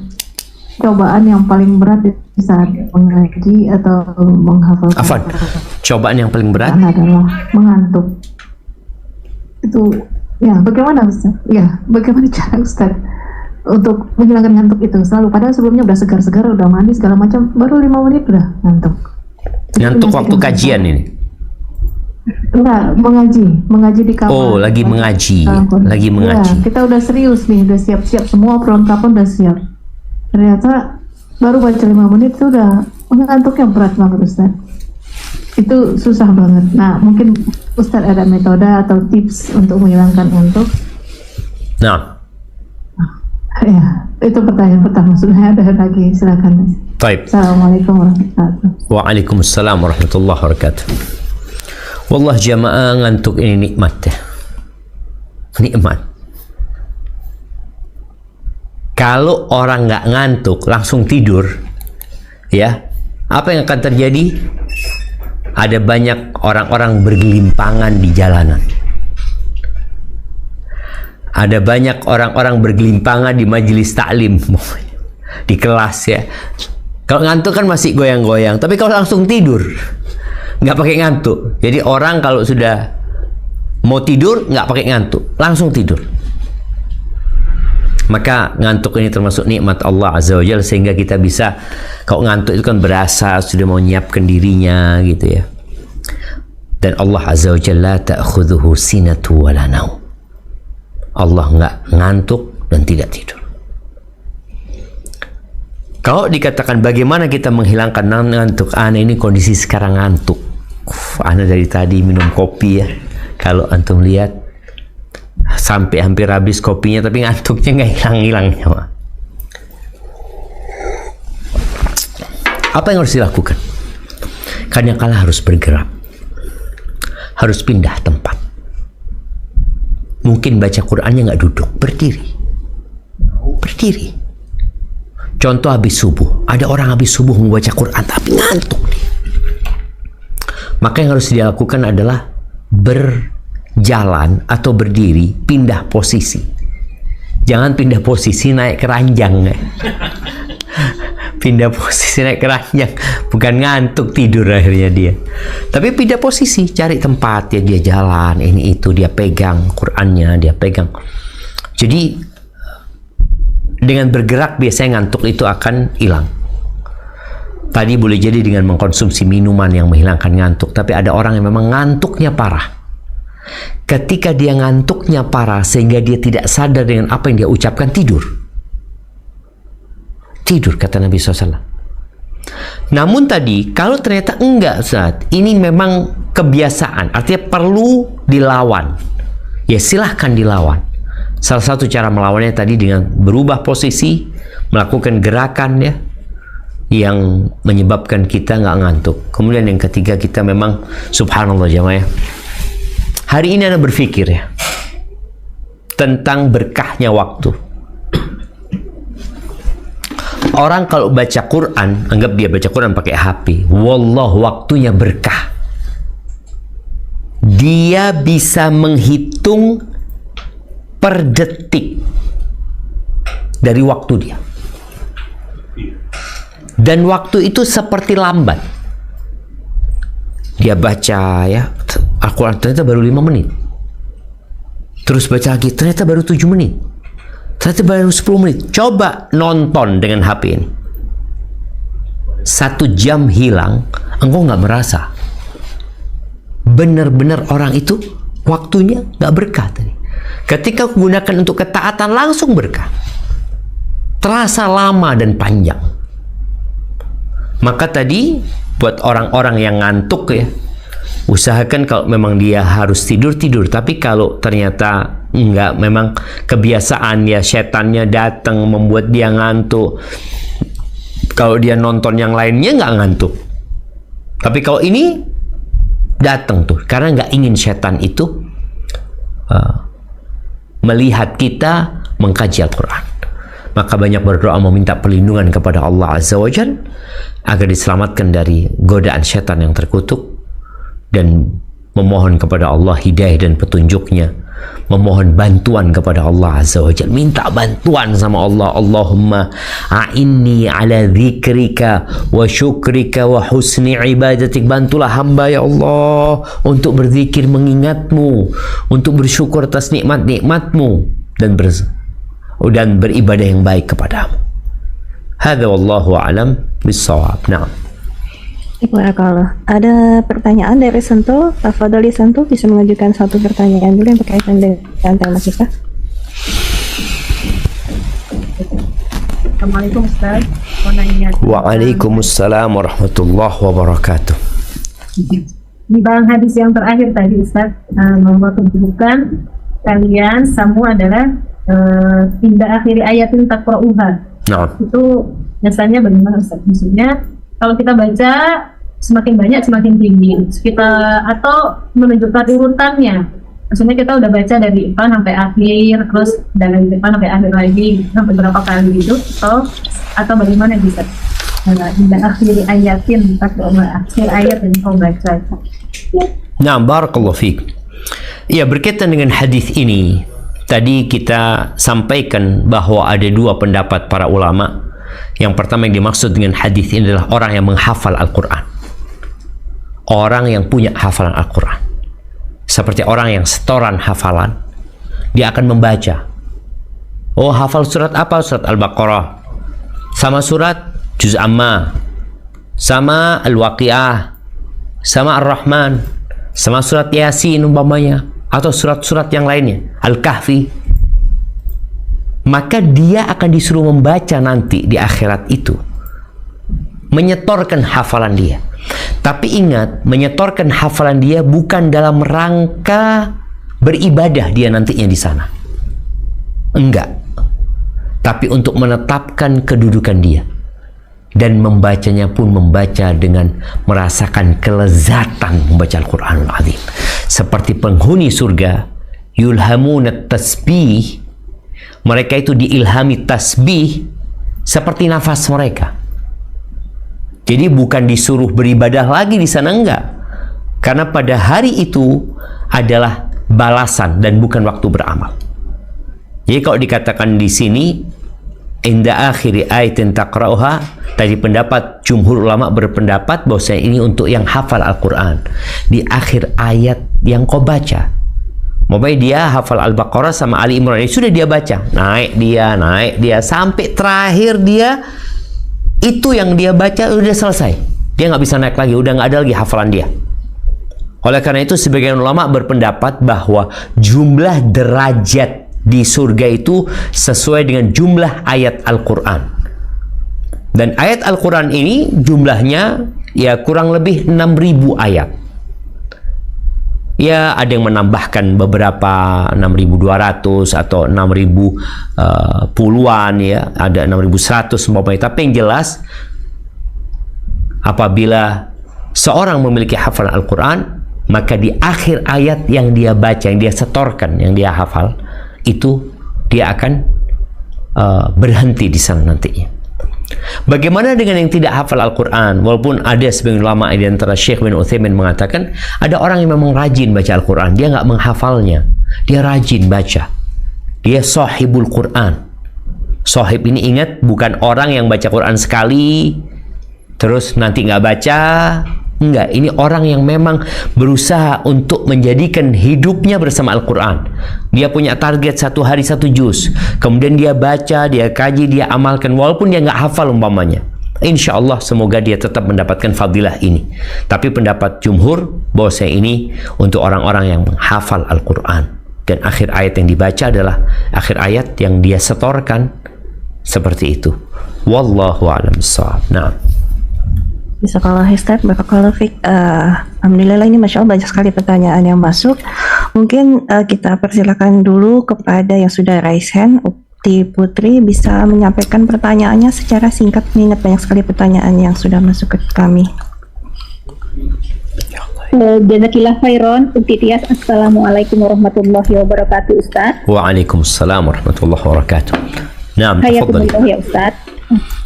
cobaan yang paling berat di saat mengaji atau menghafal Afwan, cobaan yang paling berat adalah mengantuk. Itu ya, bagaimana Ustaz? Ya, bagaimana cara Ustaz untuk menghilangkan ngantuk itu? Selalu, padahal sebelumnya udah segar-segar, udah mandi segala macam, baru 5 menit udah ngantuk. ngantuk waktu kajian ini? Enggak, mengaji di kamar. Oh, lagi mengaji. Lagi mengaji. Ya, kita udah serius nih, udah siap-siap, semua perlengkapan udah siap. Ternyata baru baca 5 menit itu udah ngantuknya berat banget Ustaz. Itu susah banget. Nah, mungkin Ustaz ada metode atau tips untuk menghilangkan ngantuk? Nah, ya, itu pertanyaan pertama. Sudah ada lagi, silakan. baik. Assalamualaikum warahmatullahi wabarakatuh. Waalaikumsalam warahmatullahi wabarakatuh. Wallah jamaah, ngantuk ini nikmat ya. Nikmat. Kalau orang nggak ngantuk langsung tidur, ya, apa yang akan terjadi? Ada banyak orang-orang bergelimpangan di jalanan. Ada banyak orang-orang bergelimpangan di majelis taklim, di kelas ya. Kalau ngantuk kan masih goyang-goyang, tapi kalau langsung tidur, nggak pakai ngantuk. Jadi orang kalau sudah mau tidur nggak pakai ngantuk, langsung tidur. Maka ngantuk ini termasuk nikmat Allah Azza wa Jalla, sehingga kita bisa, kalau ngantuk itu kan berasa sudah mau nyiapkan dirinya gitu ya. Dan Allah Azza wa Jalla ta'khudhuhu sinatu wa la naum. Allah nggak ngantuk dan tidak tidur. Kalau dikatakan bagaimana kita menghilangkan ngantuk, ini kondisi sekarang ngantuk, Ana dari tadi minum kopi ya. Kalau antum lihat sampai hampir habis kopinya, tapi ngantuknya nggak hilang-hilangnya. Apa yang harus dilakukan? Kadang-kala harus bergerak, harus pindah tempat. Mungkin baca Qur'annya nggak duduk, berdiri. Contoh habis subuh, ada orang habis subuh membaca Quran tapi ngantuk dia. Maka yang harus dilakukan adalah berjalan atau berdiri, pindah posisi. Jangan pindah posisi naik keranjang ya. Pindah posisi naik keranjang, bukan ngantuk tidur akhirnya dia. Tapi pindah posisi, cari tempat ya, dia jalan, ini itu, dia pegang Qur'annya, dia pegang. Jadi dengan bergerak biasanya ngantuk itu akan hilang. Tadi boleh jadi dengan mengkonsumsi minuman yang menghilangkan ngantuk, tapi ada orang yang memang ngantuknya parah. Ketika dia ngantuknya parah sehingga dia tidak sadar dengan apa yang dia ucapkan, tidur kata Nabi SAW. Namun tadi kalau ternyata enggak, Ustaz, ini memang kebiasaan, artinya perlu dilawan, ya silahkan dilawan. Salah satu cara melawannya tadi dengan berubah posisi, melakukan gerakan ya yang menyebabkan kita nggak ngantuk. Kemudian yang ketiga, kita memang subhanallah jamaah ya, hari ini Anda berpikir ya tentang berkahnya waktu. Orang kalau baca Quran, anggap dia baca Quran pakai HP, wallah waktunya berkah. Dia bisa menghitung per detik dari waktu dia, dan waktu itu seperti lambat. Dia baca ya Al-Quran, ternyata baru 5 menit, terus baca lagi, ternyata baru 7 menit, ternyata baru 10 menit. Coba nonton dengan HP ini, 1 jam hilang, engkau nggak merasa. Benar-benar orang itu waktunya nggak berkah tadi. Ketika gunakan untuk ketaatan, langsung berkah, terasa lama dan panjang. Maka tadi buat orang-orang yang ngantuk ya, usahakan kalau memang dia harus tidur. Tapi kalau ternyata enggak, memang kebiasaan ya, setannya datang membuat dia ngantuk. Kalau dia nonton yang lainnya nggak ngantuk, tapi kalau ini datang tuh karena nggak ingin setan itu melihat kita mengkaji Al-Quran. Maka banyak berdoa meminta perlindungan kepada Allah Azza wa Jalla agar diselamatkan dari godaan setan yang terkutuk, dan memohon kepada Allah hidayah dan petunjuknya, memohon bantuan kepada Allah Azza wa Jalla, minta bantuan sama Allah. Allahumma a'inni ala dzikrika wa syukrika wa husni ibadatik. Bantulah hamba ya Allah untuk berzikir mengingatmu, untuk bersyukur atas nikmat-nikmatmu, dan beribadah yang baik kepadamu. Hadza wallahu a'lam bis-shawab. Na'am. Barakallah. Ada pertanyaan dari Sentul. Tafadhali Sentul, bisa mengajukan satu pertanyaan dulu yang berkaitan dengan tema kita. Assalamualaikum Ustaz. Waalaikumsalam warahmatullahi wabarakatuh. Di bawah hadis yang terakhir tadi Ustaz, menunjukkan kalian semua adalah tidak akhiri ayatin taqra'uha. Nah, Itu dasarnya bagaimana Ustaz? Maksudnya kalau kita baca semakin banyak semakin tinggi kita, atau menunjukkan urutannya. Maksudnya kita udah baca dari depan sampai akhir, terus dari depan sampai akhir lagi sampai berapa kali gitu, atau bagaimana bisa tidak akhiri ayatin taqra'uha, akhir ayat yang kau baca. nah, barakallahu fiik. Ya, berkaitan dengan hadis ini, tadi kita sampaikan bahwa ada dua pendapat para ulama. Yang pertama yang dimaksud dengan hadis ini adalah orang yang menghafal Al-Quran, orang yang punya hafalan Al-Quran, seperti orang yang setoran hafalan. Dia akan membaca, oh hafal surat apa? Surat Al-Baqarah, sama surat Juz Amma, sama Al-Waqi'ah, sama Ar-Rahman, sama surat Yasin umpamanya, atau surat-surat yang lainnya, Al-Kahfi. Maka dia akan disuruh membaca nanti di akhirat itu, menyetorkan hafalan dia. Tapi ingat, menyetorkan hafalan dia bukan dalam rangka beribadah dia nantinya di sana. Enggak. Tapi untuk menetapkan kedudukan dia. Dan membacanya pun membaca dengan merasakan kelezatan membaca Al-Quranul Azim. Seperti penghuni surga, yulhamunat tasbih, mereka itu diilhami tasbih seperti nafas mereka. Jadi bukan disuruh beribadah lagi di sana, enggak. Karena pada hari itu adalah balasan dan bukan waktu beramal. Jadi kalau dikatakan di sini inda akhiri ayatin taqra'uha, tadi pendapat jumhur ulama berpendapat bahwa ini untuk yang hafal Al-Quran. Di akhir ayat yang kau baca, mau baik dia hafal Al-Baqarah sama Ali Imran, sudah dia baca, naik dia sampai terakhir dia, itu yang dia baca udah selesai, dia nggak bisa naik lagi, udah nggak ada lagi hafalan dia. Oleh karena itu sebagian ulama berpendapat bahwa jumlah derajat di surga itu sesuai dengan jumlah ayat Al-Quran. Dan ayat Al-Quran ini jumlahnya ya kurang lebih 6.000 ayat. Ya ada yang menambahkan beberapa 6.200 atau 6.000 puluhan, ya ada 6.100 umpamanya. Tapi yang jelas apabila seorang memiliki hafalan Al-Quran, maka di akhir ayat yang dia baca, yang dia setorkan, yang dia hafal, itu dia akan berhenti di sana nantinya. Bagaimana dengan yang tidak hafal Al-Quran? Walaupun ada sebagian ulama di antara Syekh bin Utsaimin mengatakan ada orang yang memang rajin baca Al-Quran, dia nggak menghafalnya, dia rajin baca, dia sahibul Quran. Sahib ini ingat bukan orang yang baca Quran sekali terus nanti nggak baca. Enggak, ini orang yang memang berusaha untuk menjadikan hidupnya bersama Al-Quran. Dia punya target 1 hari 1 juz. Kemudian dia baca, dia kaji, dia amalkan. Walaupun dia nggak hafal umpamanya. Insya Allah semoga dia tetap mendapatkan fadilah ini. Tapi pendapat jumhur bahwa ini untuk orang-orang yang menghafal Al-Quran. Dan akhir ayat yang dibaca adalah akhir ayat yang dia setorkan. Seperti itu. Wallahu a'lam bishawab. Nah. Bisa kalau Ustaz, barakallahu fiik. Alhamdulillah ini Masya Allah banyak sekali pertanyaan yang masuk. Mungkin kita persilakan dulu kepada yang sudah raise hand. Ukti Putri bisa menyampaikan pertanyaannya secara singkat, mengingat banyak sekali pertanyaan yang sudah masuk ke kami. Jazakillah khairan, Ukti Tias. Assalamualaikum warahmatullahi wabarakatuh, Ustaz. Waalaikumsalam warahmatullahi wabarakatuh. Nah, Hayakumullah ya Ustaz.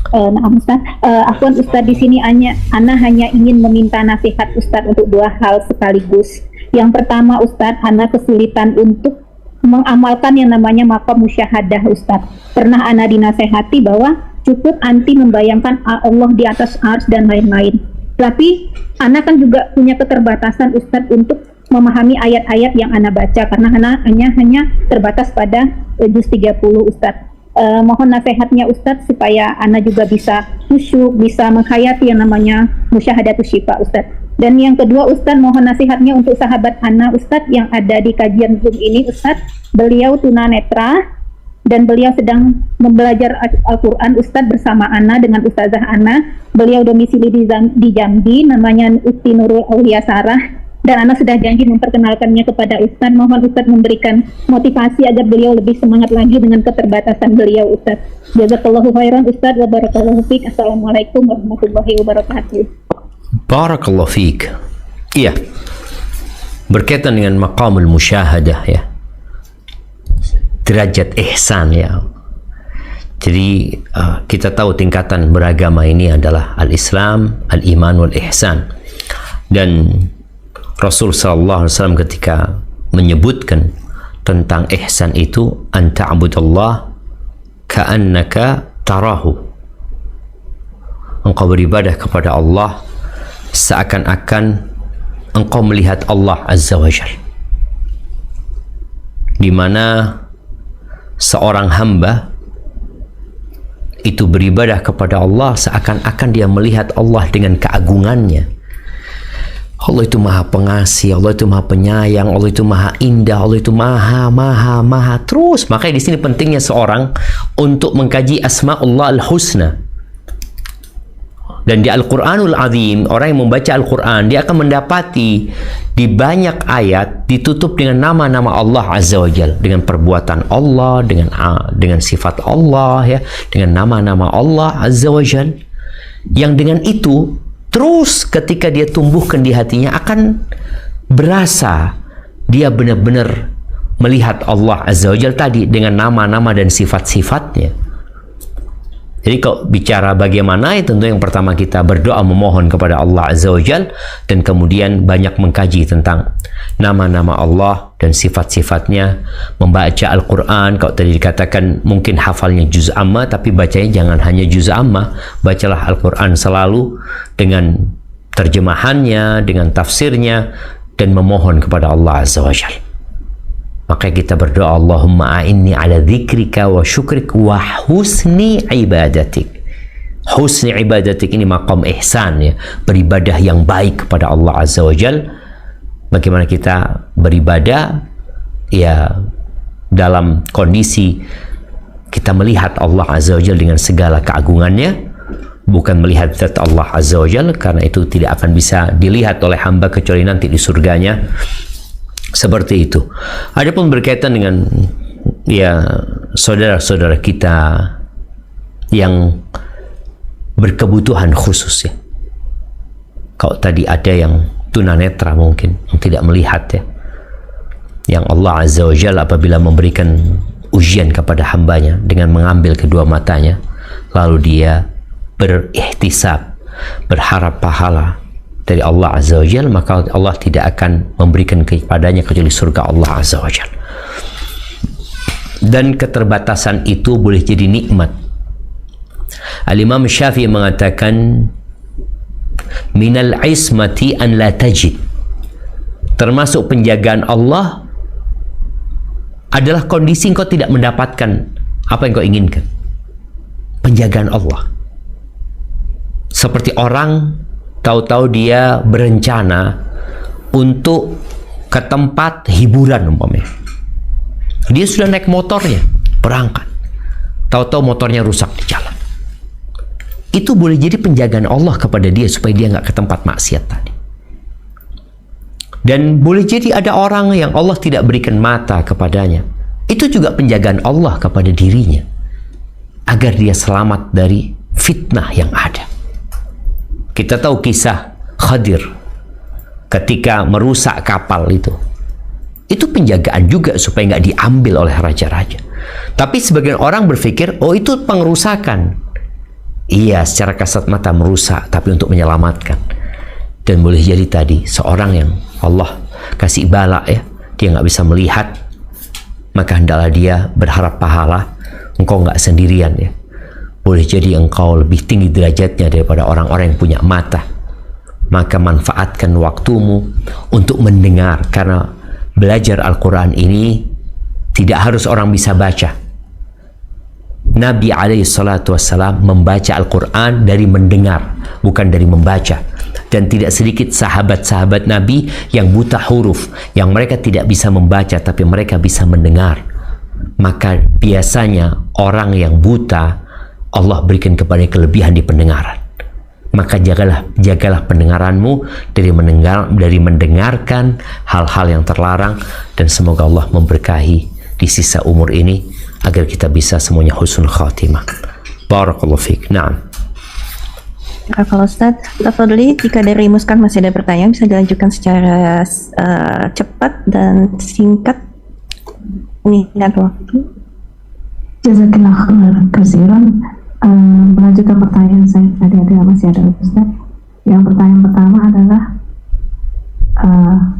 Nah, Ustaz, afwan Ustaz, di sini Ana hanya ingin meminta nasihat Ustaz untuk 2 hal sekaligus. Yang pertama Ustaz, Ana kesulitan untuk mengamalkan yang namanya maqam musyahadah Ustaz. Pernah Ana dinasehati bahwa cukup anti membayangkan Allah di atas ars dan lain-lain. Tapi Ana kan juga punya keterbatasan Ustaz untuk memahami ayat-ayat yang Ana baca, karena Ana hanya terbatas pada juz 30 Ustaz. Mohon nasihatnya Ustadz supaya Ana juga bisa khusyuk, bisa menghayati yang namanya musyahadatus syifa Ustadz. Dan yang kedua Ustadz, mohon nasihatnya untuk sahabat Ana Ustadz yang ada di kajian Zoom ini Ustadz. Beliau tunanetra dan beliau sedang belajar Al-Quran Ustadz bersama Ana dengan Ustazah Ana. Beliau domisili di Jambi, namanya Ukti Nurul Aulia Sarah. Dan Ana sudah janji memperkenalkannya kepada Ustadz. Mohon Ustadz memberikan motivasi agar beliau lebih semangat lagi dengan keterbatasan beliau Ustadz. Jazakallahu khairan Ustadz wa barakallahu fiik. Assalamualaikum warahmatullahi wabarakatuh. Barakallahu fiik. Iya, berkaitan dengan maqamul musyahadah ya, derajat ihsan ya. Jadi kita tahu tingkatan beragama ini adalah al-Islam, al-Iman wal ihsan. Dan Rasul sallallahu alaihi wasallam ketika menyebutkan tentang ihsan itu, anta abudallah ka'annaka tarahu, engkau beribadah kepada Allah seakan-akan engkau melihat Allah azza wa jalla. Di mana seorang hamba itu beribadah kepada Allah seakan-akan dia melihat Allah dengan keagungannya. Allah itu maha pengasih, Allah itu maha penyayang, Allah itu maha indah, Allah itu maha terus. Makanya di sini pentingnya seorang untuk mengkaji asma'ullah al-husna. Dan di Al-Quranul Azim, orang yang membaca Al-Quran, dia akan mendapati di banyak ayat ditutup dengan nama-nama Allah Azza wa Jal, dengan perbuatan Allah, dengan sifat Allah, ya, dengan nama-nama Allah Azza wa Jal. Yang dengan itu, terus ketika dia tumbuhkan di hatinya, akan berasa dia benar-benar melihat Allah Azza wa Jal tadi dengan nama-nama dan sifat-sifatnya. Jadi kalau bicara bagaimana, ya tentu yang pertama kita berdoa memohon kepada Allah Azza wa Jal, dan kemudian banyak mengkaji tentang nama-nama Allah dan sifat-sifatnya, membaca Al-Quran. Kalau tadi dikatakan mungkin hafalnya juz amma, tapi bacanya jangan hanya juz amma, bacalah Al-Quran selalu dengan terjemahannya, dengan tafsirnya, dan memohon kepada Allah Azza wa Jal. Maka kita berdoa, Allahumma a'inni ala dzikrika wa syukrik wa husni ibadatik. Husni ibadatik ini maqam ihsan, ya, beribadah yang baik kepada Allah Azza wa Jal. Bagaimana kita beribadah, ya, dalam kondisi kita melihat Allah Azza wa Jal dengan segala keagungannya, bukan melihat zat Allah Azza wa Jal, karena itu tidak akan bisa dilihat oleh hamba kecuali nanti di surganya. Seperti itu. Adapun berkaitan dengan, ya, saudara-saudara kita yang berkebutuhan khusus, ya. Kalau tadi ada yang tunanetra mungkin, yang tidak melihat, ya, yang Allah Azza wa Jalla apabila memberikan ujian kepada hambanya dengan mengambil kedua matanya, lalu dia berihtisab, berharap pahala dari Allah Azza wa Jalla, maka Allah tidak akan memberikan kepadanya kecuali surga Allah Azza wa Jalla. Dan keterbatasan itu boleh jadi nikmat. Al-Imam Syafi'i mengatakan, minal ismati an la tajid, termasuk penjagaan Allah adalah kondisi engkau tidak mendapatkan apa yang kau inginkan. Penjagaan Allah. Seperti orang tahu-tahu dia berencana untuk ke tempat hiburan umpamanya. Dia sudah naik motornya, berangkat. Tahu-tahu motornya rusak di jalan. Itu boleh jadi penjagaan Allah kepada dia supaya dia nggak ke tempat maksiat tadi. Dan boleh jadi ada orang yang Allah tidak berikan mata kepadanya. Itu juga penjagaan Allah kepada dirinya, agar dia selamat dari fitnah yang ada. Kita tahu kisah Khadir ketika merusak kapal itu penjagaan juga supaya nggak diambil oleh raja-raja. Tapi sebagian orang berpikir, oh itu pengerusakan. Iya, secara kasat mata merusak, tapi untuk menyelamatkan. Dan boleh jadi tadi seorang yang Allah kasih bala, ya, dia nggak bisa melihat, maka hendaklah dia berharap pahala. Engkau nggak sendirian, ya. Boleh jadi engkau lebih tinggi derajatnya daripada orang-orang yang punya mata. Maka manfaatkan waktumu untuk mendengar, karena belajar Al-Quran ini tidak harus orang bisa baca. Nabi SAW membaca Al-Quran dari mendengar, bukan dari membaca. Dan tidak sedikit sahabat-sahabat Nabi yang buta huruf, yang mereka tidak bisa membaca tapi mereka bisa mendengar. Maka biasanya orang yang buta Allah berikan kepada kelebihan di pendengaran. Maka jagalah pendengaranmu dari mendengarkan hal-hal yang terlarang, dan semoga Allah memberkahi di sisa umur ini agar kita bisa semuanya husnul khatimah. Barakallahu fiik. Naam. Kalau Ustaz, tafadhali, jika dari Muskan masih ada pertanyaan bisa dilanjutkan secara cepat dan singkat. Mengingat waktu. Jazakallah khairan. Melanjutkan pertanyaan saya tadi masih ada Ustaz. Yang pertanyaan pertama adalah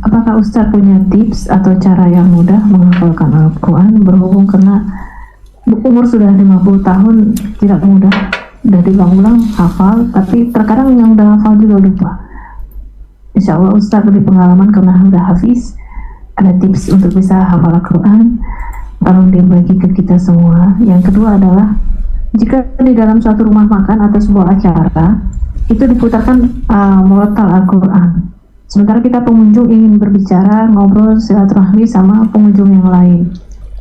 apakah Ustaz punya tips atau cara yang mudah menghafalkan Al-Quran, berhubung karena umur sudah 50 tahun tidak mudah, udah diulang-ulang hafal, tapi terkadang yang udah hafal juga lupa. Insya Allah Ustaz lebih pengalaman karena udah hafiz, ada tips untuk bisa hafal Al-Quran, tolong dibagi ke kita semua. Yang kedua adalah, jika di dalam suatu rumah makan atau sebuah acara itu diputarkan murattal Al-Quran, sementara kita pengunjung ingin berbicara, ngobrol, silaturahmi sama pengunjung yang lain.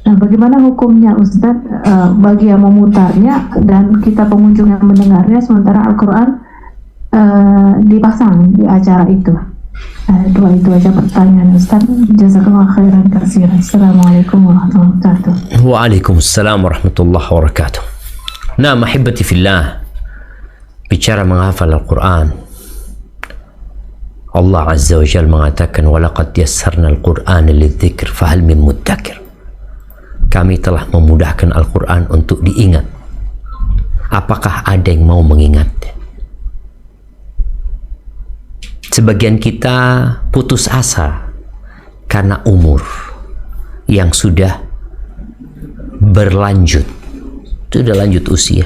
Nah, bagaimana hukumnya Ustadz bagi yang memutarnya dan kita pengunjung yang mendengarnya, sementara Al-Quran dipasang di acara itu. Dua itu aja pertanyaan Ustaz. Jazakallah khairan katsiran. Assalamualaikum warahmatullahi wabarakatuh. Waalaikumsalam warahmatullahi wabarakatuh. Nah, mahibati fillah, bicara menghafal Al-Quran, Allah Azza wa Jalla mengatakan, walaqad yassarna al-Qur'ana lidzikr fahal min muddakir. Kami telah memudahkan Al-Quran untuk diingat. Apakah ada yang mau mengingat? Sebagian kita putus asa karena umur yang sudah berlanjut, sudah lanjut usia.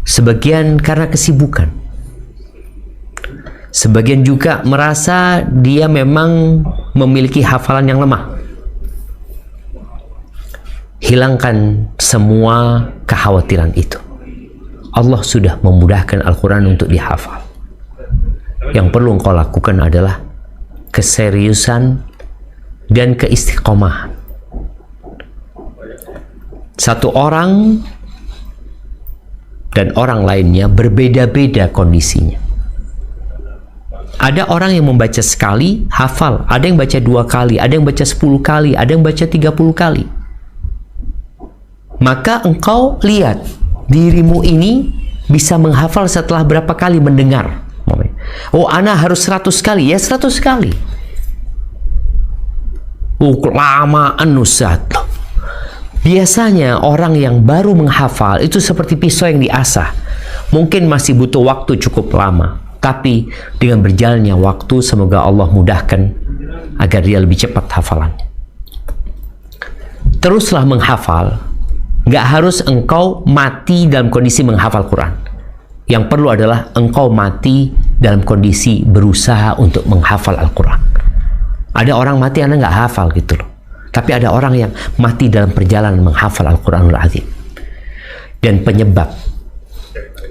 Sebagian karena kesibukan. Sebagian juga merasa dia memang memiliki hafalan yang lemah. Hilangkan semua kekhawatiran itu. Allah sudah memudahkan Al-Quran untuk dihafal. Yang perlu engkau lakukan adalah keseriusan dan keistiqomahan. Satu orang dan orang lainnya berbeda-beda kondisinya. Ada orang yang membaca sekali hafal, ada yang baca 2 kali, ada yang baca 10 kali, ada yang baca 30 kali. Maka engkau lihat dirimu ini bisa menghafal setelah berapa kali mendengar. Oh, ana harus 100 kali, ya 100 kali. Oh, kelamaan Ustaz. Biasanya orang yang baru menghafal itu seperti pisau yang diasah. Mungkin masih butuh waktu cukup lama. Tapi dengan berjalannya waktu, semoga Allah mudahkan agar dia lebih cepat hafalannya. Teruslah menghafal. Nggak harus engkau mati dalam kondisi menghafal Quran. Yang perlu adalah engkau mati dalam kondisi berusaha untuk menghafal Al-Quran. Ada orang mati Anda nggak hafal gitu loh. Tapi ada orang yang mati dalam perjalanan menghafal Al-Quranul Azim. Dan penyebab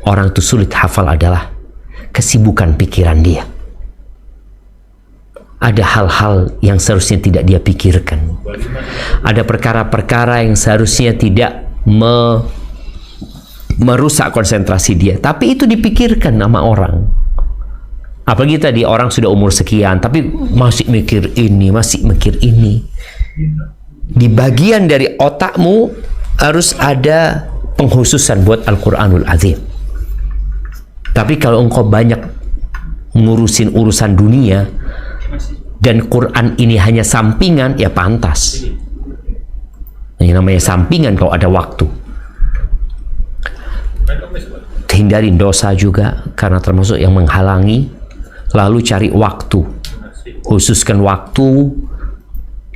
orang itu sulit hafal adalah kesibukan pikiran dia. Ada hal-hal yang seharusnya tidak dia pikirkan. Ada perkara-perkara yang seharusnya tidak merusak konsentrasi dia, tapi itu dipikirkan sama orang. Apalagi tadi orang sudah umur sekian tapi masih mikir ini, masih mikir ini. Di bagian dari otakmu harus ada pengkhususan buat Al-Quranul Azim. Tapi kalau engkau banyak ngurusin urusan dunia dan Quran ini hanya sampingan, ya pantas. Yang namanya sampingan kalau ada waktu. Hindarin dosa juga karena termasuk yang menghalangi. Lalu cari waktu. Khususkan waktu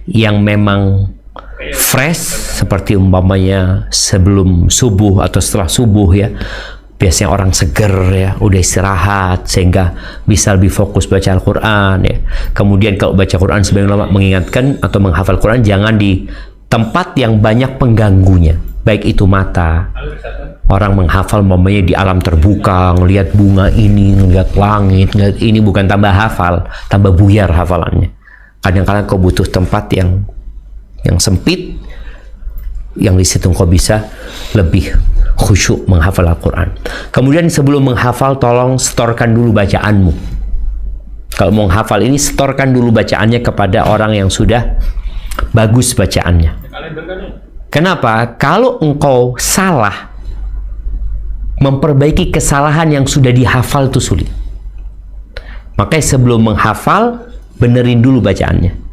yang memang fresh, seperti umpamanya sebelum subuh atau setelah subuh ya. Biasanya orang seger ya, udah istirahat sehingga bisa lebih fokus baca Al-Quran ya. Kemudian kalau baca Quran, sebagian ulama mengingatkan atau menghafal Quran jangan di tempat yang banyak pengganggunya, baik itu mata. Orang menghafal umpamanya di alam terbuka, ngelihat bunga ini, ngelihat langit, ngelihat ini, bukan tambah hafal, tambah buyar hafalannya. Kadang-kadang kau butuh tempat yang sempit, yang di situ kau bisa lebih khusyuk menghafal Al-Quran. Kemudian sebelum menghafal, tolong setorkan dulu bacaanmu. Kalau mau menghafal ini, setorkan dulu bacaannya kepada orang yang sudah bagus bacaannya. Kenapa? Kalau engkau salah, memperbaiki kesalahan yang sudah dihafal itu sulit. Makanya sebelum menghafal, benerin dulu bacaannya.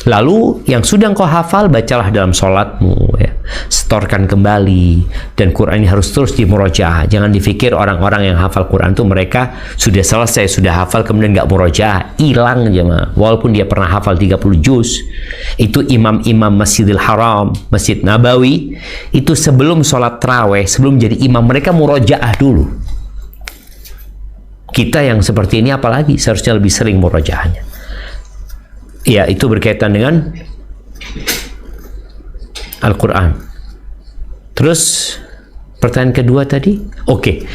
Lalu yang sudah engkau hafal, bacalah dalam sholatmu ya. Setorkan kembali. Dan Quran ini harus terus dimurojaah. Jangan dipikir orang-orang yang hafal Quran itu mereka sudah selesai, sudah hafal kemudian nggak murojaah, hilang jemaah. Walaupun dia pernah hafal 30 juz. Itu imam-imam Masjidil Haram, Masjid Nabawi, itu sebelum sholat tarawih, sebelum jadi imam, mereka murojaah dulu. Kita yang seperti ini apalagi seharusnya lebih sering murojaahnya. Ya, itu berkaitan dengan Al-Quran. Terus pertanyaan kedua tadi, oke.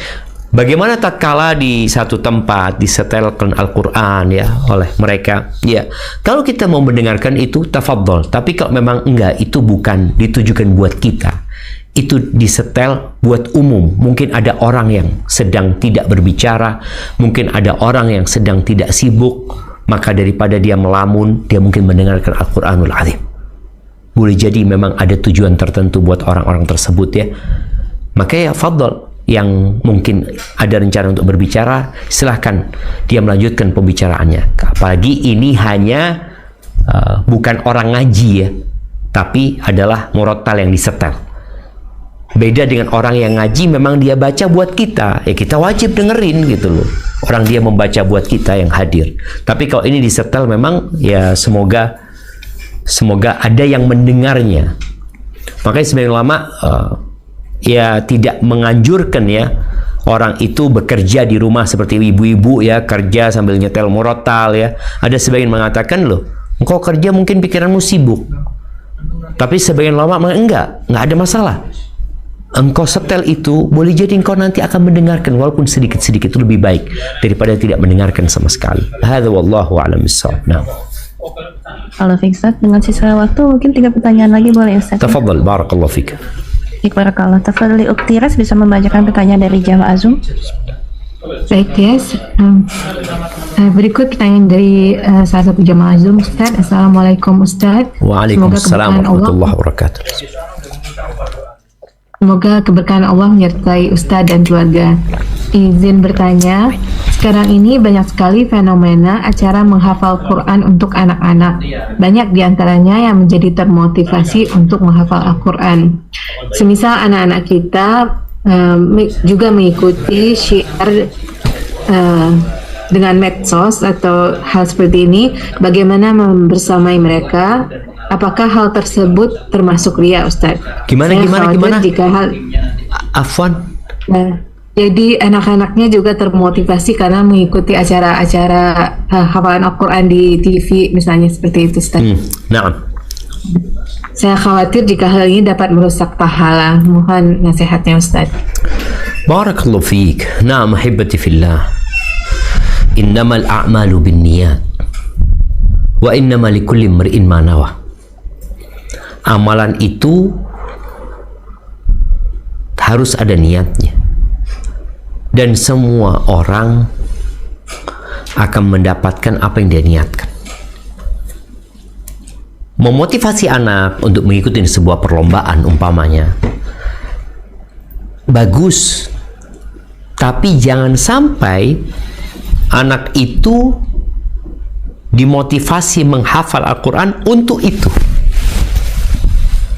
Bagaimana tak kala di satu tempat disetelkan Al-Quran ya oleh mereka? Ya, kalau kita mau mendengarkan itu tafadhol. Tapi kalau memang enggak, itu bukan ditujukan buat kita. itu disetel buat umum. Mungkin ada orang yang sedang tidak berbicara, mungkin ada orang yang sedang tidak sibuk, maka daripada dia melamun, dia mungkin mendengarkan Al-Quranul Azim. Boleh jadi memang ada tujuan tertentu buat orang-orang tersebut ya. Maka ya fadl, yang mungkin ada rencana untuk berbicara, silahkan dia melanjutkan pembicaraannya. Apalagi ini hanya bukan orang ngaji ya, tapi adalah murattal yang disetel. Beda dengan orang yang ngaji, memang dia baca buat kita, ya kita wajib dengerin gitu loh. Orang dia membaca buat kita yang hadir. Tapi kalau ini disetel, memang ya semoga ada yang mendengarnya. Makanya sebagian ulama ya tidak menganjurkan ya orang itu bekerja di rumah seperti ibu-ibu ya, kerja sambil nyetel murattal ya. Ada sebagian mengatakan, loh, engkau kerja mungkin pikiranmu sibuk. Tapi sebagian ulama enggak ada masalah. Engkau setel itu, boleh jadi engkau nanti akan mendengarkan walaupun sedikit-sedikit, itu lebih baik daripada tidak mendengarkan sama sekali. Hadza wallahu a'lam bissawab. Nah. Kalau Ustaz, dengan sisa waktu mungkin 3 pertanyaan lagi boleh Ustaz? Tafadhal, barakallahu fik. Barakallah. Tafadhali Uktiras bisa membacakan pertanyaan dari jamaah Zoom. Baik ya, berikut pertanyaan dari salah satu jamaah Zoom. Ustaz, Assalamualaikum Ustaz. Waalaikumsalam warahmatullahi wabarakatuh. Semoga keberkahan Allah menyertai Ustadz dan keluarga. Izin bertanya, sekarang ini banyak sekali fenomena acara menghafal Quran untuk anak-anak. Banyak diantaranya yang menjadi termotivasi untuk menghafal Al-Quran. Semisal anak-anak kita juga mengikuti syiar dengan medsos atau hal seperti ini, bagaimana membersamai mereka? Apakah hal tersebut termasuk riya, Ustaz? Gimana? Jika hal Afwan. Jadi anak-anaknya juga termotivasi karena mengikuti acara-acara hafalan Al-Quran di TV misalnya, seperti itu, Ustaz. Nah. Saya khawatir jika hal ini dapat merusak pahala. Mohon nasihatnya, Ustaz. Barakallahu fiik. Na'am ahibati fillah. Innamal a'malu binniyat. Wa innama likulli imri'in ma nawa. Amalan itu harus ada niatnya, dan semua orang akan mendapatkan apa yang dia niatkan. Memotivasi anak untuk mengikuti sebuah perlombaan umpamanya bagus, tapi jangan sampai anak itu dimotivasi menghafal Al-Quran untuk itu.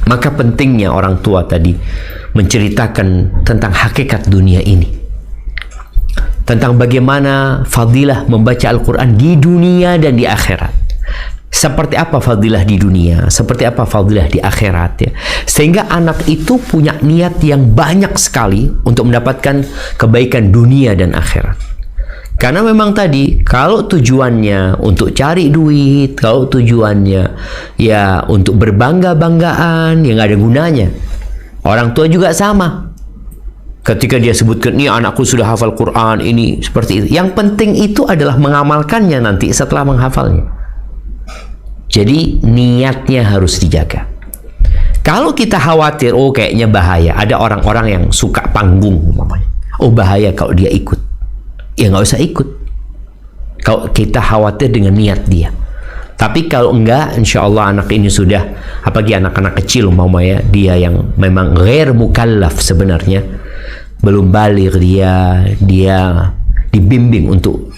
Maka pentingnya orang tua tadi menceritakan tentang hakikat dunia ini, tentang bagaimana fadilah membaca Al-Quran di dunia dan di akhirat. Seperti apa fadilah di dunia, seperti apa fadilah di akhirat ya. Sehingga anak itu punya niat yang banyak sekali untuk mendapatkan kebaikan dunia dan akhirat. Karena memang tadi, kalau tujuannya untuk cari duit, kalau tujuannya ya untuk berbangga-banggaan, ya nggak ada gunanya. Orang tua juga sama. Ketika dia sebutkan, nih anakku sudah hafal Quran, ini seperti itu. Yang penting itu adalah mengamalkannya nanti setelah menghafalnya. Jadi niatnya harus dijaga. Kalau kita khawatir, oh kayaknya bahaya, ada orang-orang yang suka panggung, umpamanya. Oh bahaya kalau dia ikut. Ya nggak usah ikut kalau kita khawatir dengan niat dia. Tapi kalau enggak, insya Allah anak ini sudah, apalagi anak-anak kecil umpamanya, dia yang memang ghair mukallaf sebenarnya, belum baligh, dia dibimbing untuk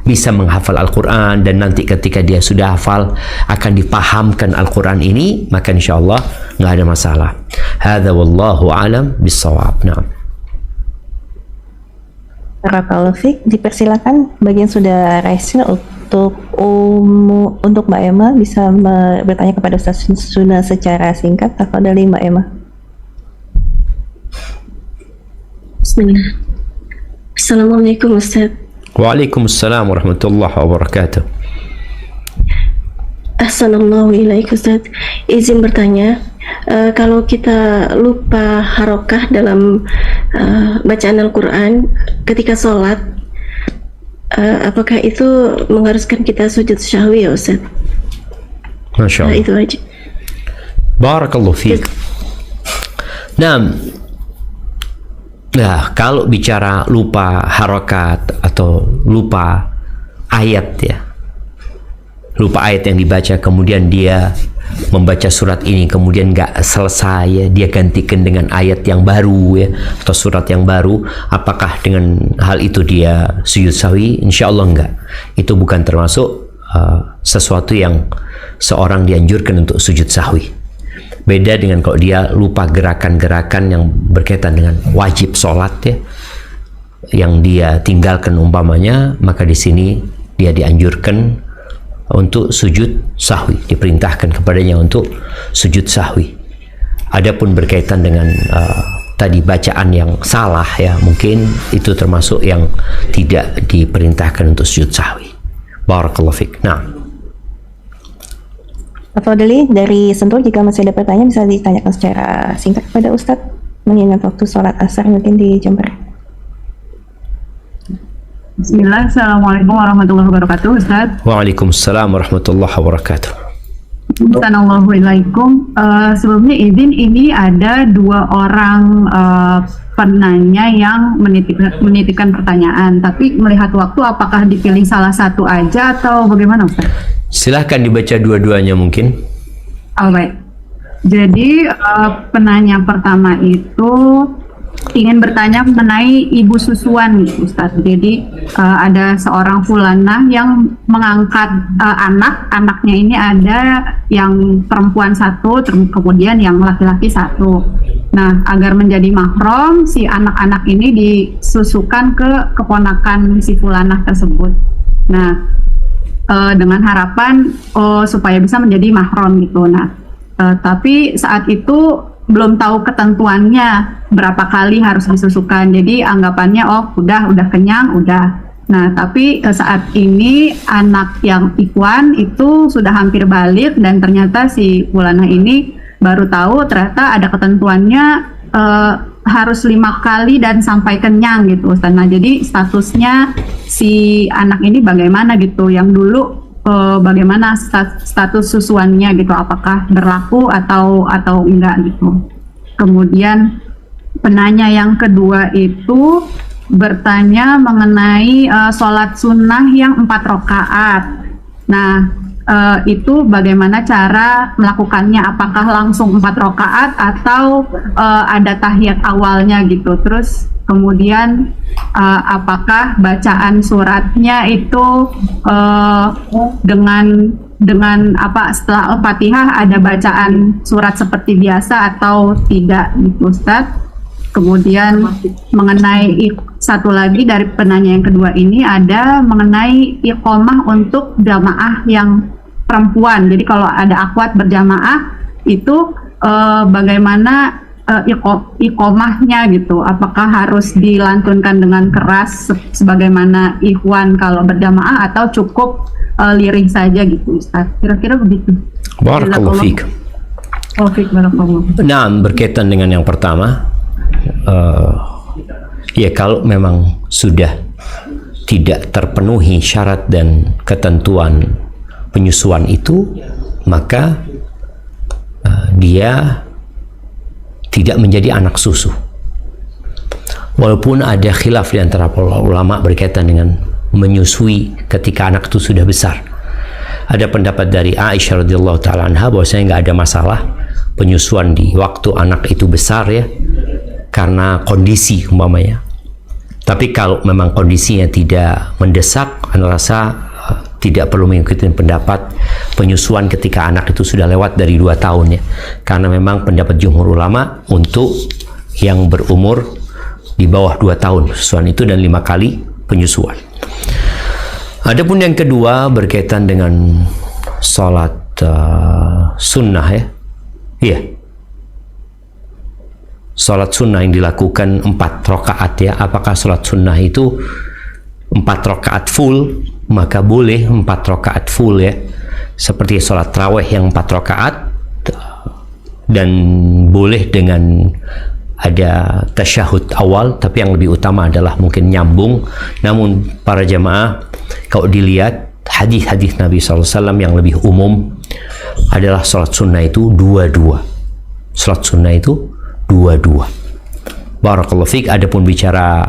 bisa menghafal Al-Quran, dan nanti ketika dia sudah hafal akan dipahamkan Al-Quran ini, maka insya Allah nggak ada masalah. Hadza wallahu alam bissawab. Nah. Barakallahu fiik, dipersilakan bagi yang sudah raise untuk Mbak Emma bisa bertanya kepada Ustaz Suna secara singkat. Tafadhali Mbak Emma. Bismillah. Assalamualaikum Ustaz. Waalaikumsalam warahmatullahi wabarakatuh. Assalamualaikum Ustaz. Izin bertanya, kalau kita lupa harokah dalam bacaan Al-Quran ketika sholat, apakah itu mengharuskan kita sujud syahwi ya Ustaz? Masya Allah. Itu aja. Barakallahu fiik. Nah, kalau bicara lupa harokat atau lupa ayat ya, lupa ayat yang dibaca, kemudian dia membaca surat ini kemudian nggak selesai ya, dia gantikan dengan ayat yang baru ya, atau surat yang baru, apakah dengan hal itu dia sujud sahwi? Insya Allah enggak. Itu bukan termasuk sesuatu yang seorang dianjurkan untuk sujud sahwi. Beda dengan kalau dia lupa gerakan-gerakan yang berkaitan dengan wajib sholat ya, yang dia tinggalkan umpamanya, maka di sini dia dianjurkan untuk sujud sahwi, diperintahkan kepadanya untuk sujud sahwi. Adapun berkaitan dengan tadi bacaan yang salah ya, mungkin itu termasuk yang tidak diperintahkan untuk sujud sahwi. Barakallahu fiik. Nah, Fadli dari Sentul, jika masih ada pertanyaan bisa ditanyakan secara singkat kepada Ustadz mengingat waktu sholat asar mungkin di Jember. Bismillah, Assalamualaikum warahmatullahi wabarakatuh, Ustaz. Waalaikumsalam warahmatullahi wabarakatuh. Assalamualaikum. Sebelumnya izin, ini ada 2 orang penanya yang menitipkan pertanyaan, tapi melihat waktu apakah dipilih salah satu aja atau bagaimana, Ustaz? Silahkan dibaca dua-duanya mungkin. Baik. Jadi penanya pertama itu ingin bertanya mengenai ibu susuan, Ustaz. Jadi ada seorang fulanah yang mengangkat anaknya ini, ada yang perempuan 1, kemudian yang laki-laki 1. Nah, agar menjadi mahram, si anak-anak ini disusukan ke keponakan si fulanah tersebut. Nah, dengan harapan supaya bisa menjadi mahram gitu. Nah, tapi saat itu belum tahu ketentuannya berapa kali harus disusukan. Jadi anggapannya udah kenyang, udah. Nah, tapi saat ini anak yang Ikhwan itu sudah hampir balik dan ternyata si fulanah ini baru tahu ternyata ada ketentuannya harus 5 kali dan sampai kenyang gitu, Ustaz. Nah, jadi statusnya si anak ini bagaimana gitu? Yang dulu bagaimana status susuannya gitu? Apakah berlaku atau enggak gitu? Kemudian penanya yang kedua itu bertanya mengenai sholat sunnah yang 4 rakaat. Nah, itu bagaimana cara melakukannya? Apakah langsung 4 rakaat atau ada tahiyat awalnya gitu? Terus kemudian apakah bacaan suratnya itu dengan apa, setelah Al-Fatihah ada bacaan surat seperti biasa atau tidak gitu, Ustaz? Kemudian mengenai satu lagi dari penanya yang kedua ini ada mengenai iqomah untuk jamaah yang perempuan. Jadi kalau ada akhwat berjamaah itu bagaimana iqomahnya gitu? Apakah harus dilantunkan dengan keras sebagaimana ikhwan kalau berjamaah atau cukup lirih saja gitu, Ustaz? Kira-kira begitu. Barakallahu fiik. Nah, berkaitan dengan yang pertama, ya kalau memang sudah tidak terpenuhi syarat dan ketentuan penyusuan itu, maka dia tidak menjadi anak susu. Walaupun ada khilaf di antara para ulama berkaitan dengan menyusui ketika anak itu sudah besar. Ada pendapat dari Aisyah radhiyallahu taala anha bahwasanya nggak ada masalah penyusuan di waktu anak itu besar ya, karena kondisi umpamanya. Tapi kalau memang kondisinya tidak mendesak, Anda rasa tidak perlu mengikuti pendapat penyusuan ketika anak itu sudah lewat dari 2 tahun ya. Karena memang pendapat jumhur ulama untuk yang berumur di bawah 2 tahun penyusuan itu dan 5 kali penyusuan. Adapun yang kedua berkaitan dengan sholat sunnah ya. Iya. Sholat sunnah yang dilakukan 4 rakaat ya. Apakah sholat sunnah itu 4 rakaat full? Maka boleh 4 rakaat full ya. Seperti sholat tarawih yang 4 rakaat, dan boleh dengan ada tasyahud awal, tapi yang lebih utama adalah mungkin nyambung. Namun para jamaah, kalau dilihat hadis-hadis Nabi SAW yang lebih umum adalah sholat sunnah itu 2-2. Sholat sunnah itu dua-dua. Barakallahu fiik. Adapun bicara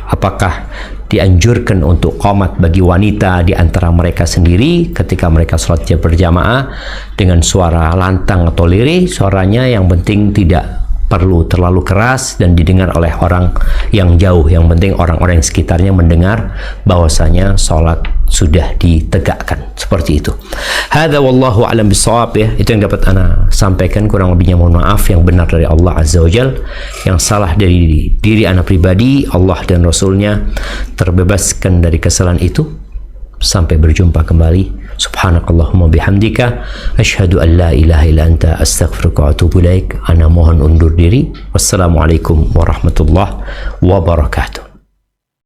apakah dianjurkan untuk qomat bagi wanita di antara mereka sendiri ketika mereka sholat berjamaah dengan suara lantang atau lirih, suaranya yang penting tidak perlu terlalu keras dan didengar oleh orang yang jauh. Yang penting orang-orang yang sekitarnya mendengar bahwasanya sholat sudah ditegakkan. Seperti itu. Hadza wallahu a'lam bissawab, ya. Itu yang dapat ana sampaikan, kurang lebihnya mohon maaf. Yang benar dari Allah Azza wa Jal, yang salah dari diri ana pribadi, Allah dan Rasulnya terbebaskan dari kesalahan itu. Sampai berjumpa kembali. Subhanakallahumma bihamdika asyhadu an la ilaha illa anta astaghfiruka wa atubu ilaik. Ana mohon undur diri. Wassalamualaikum warahmatullahi wabarakatuh.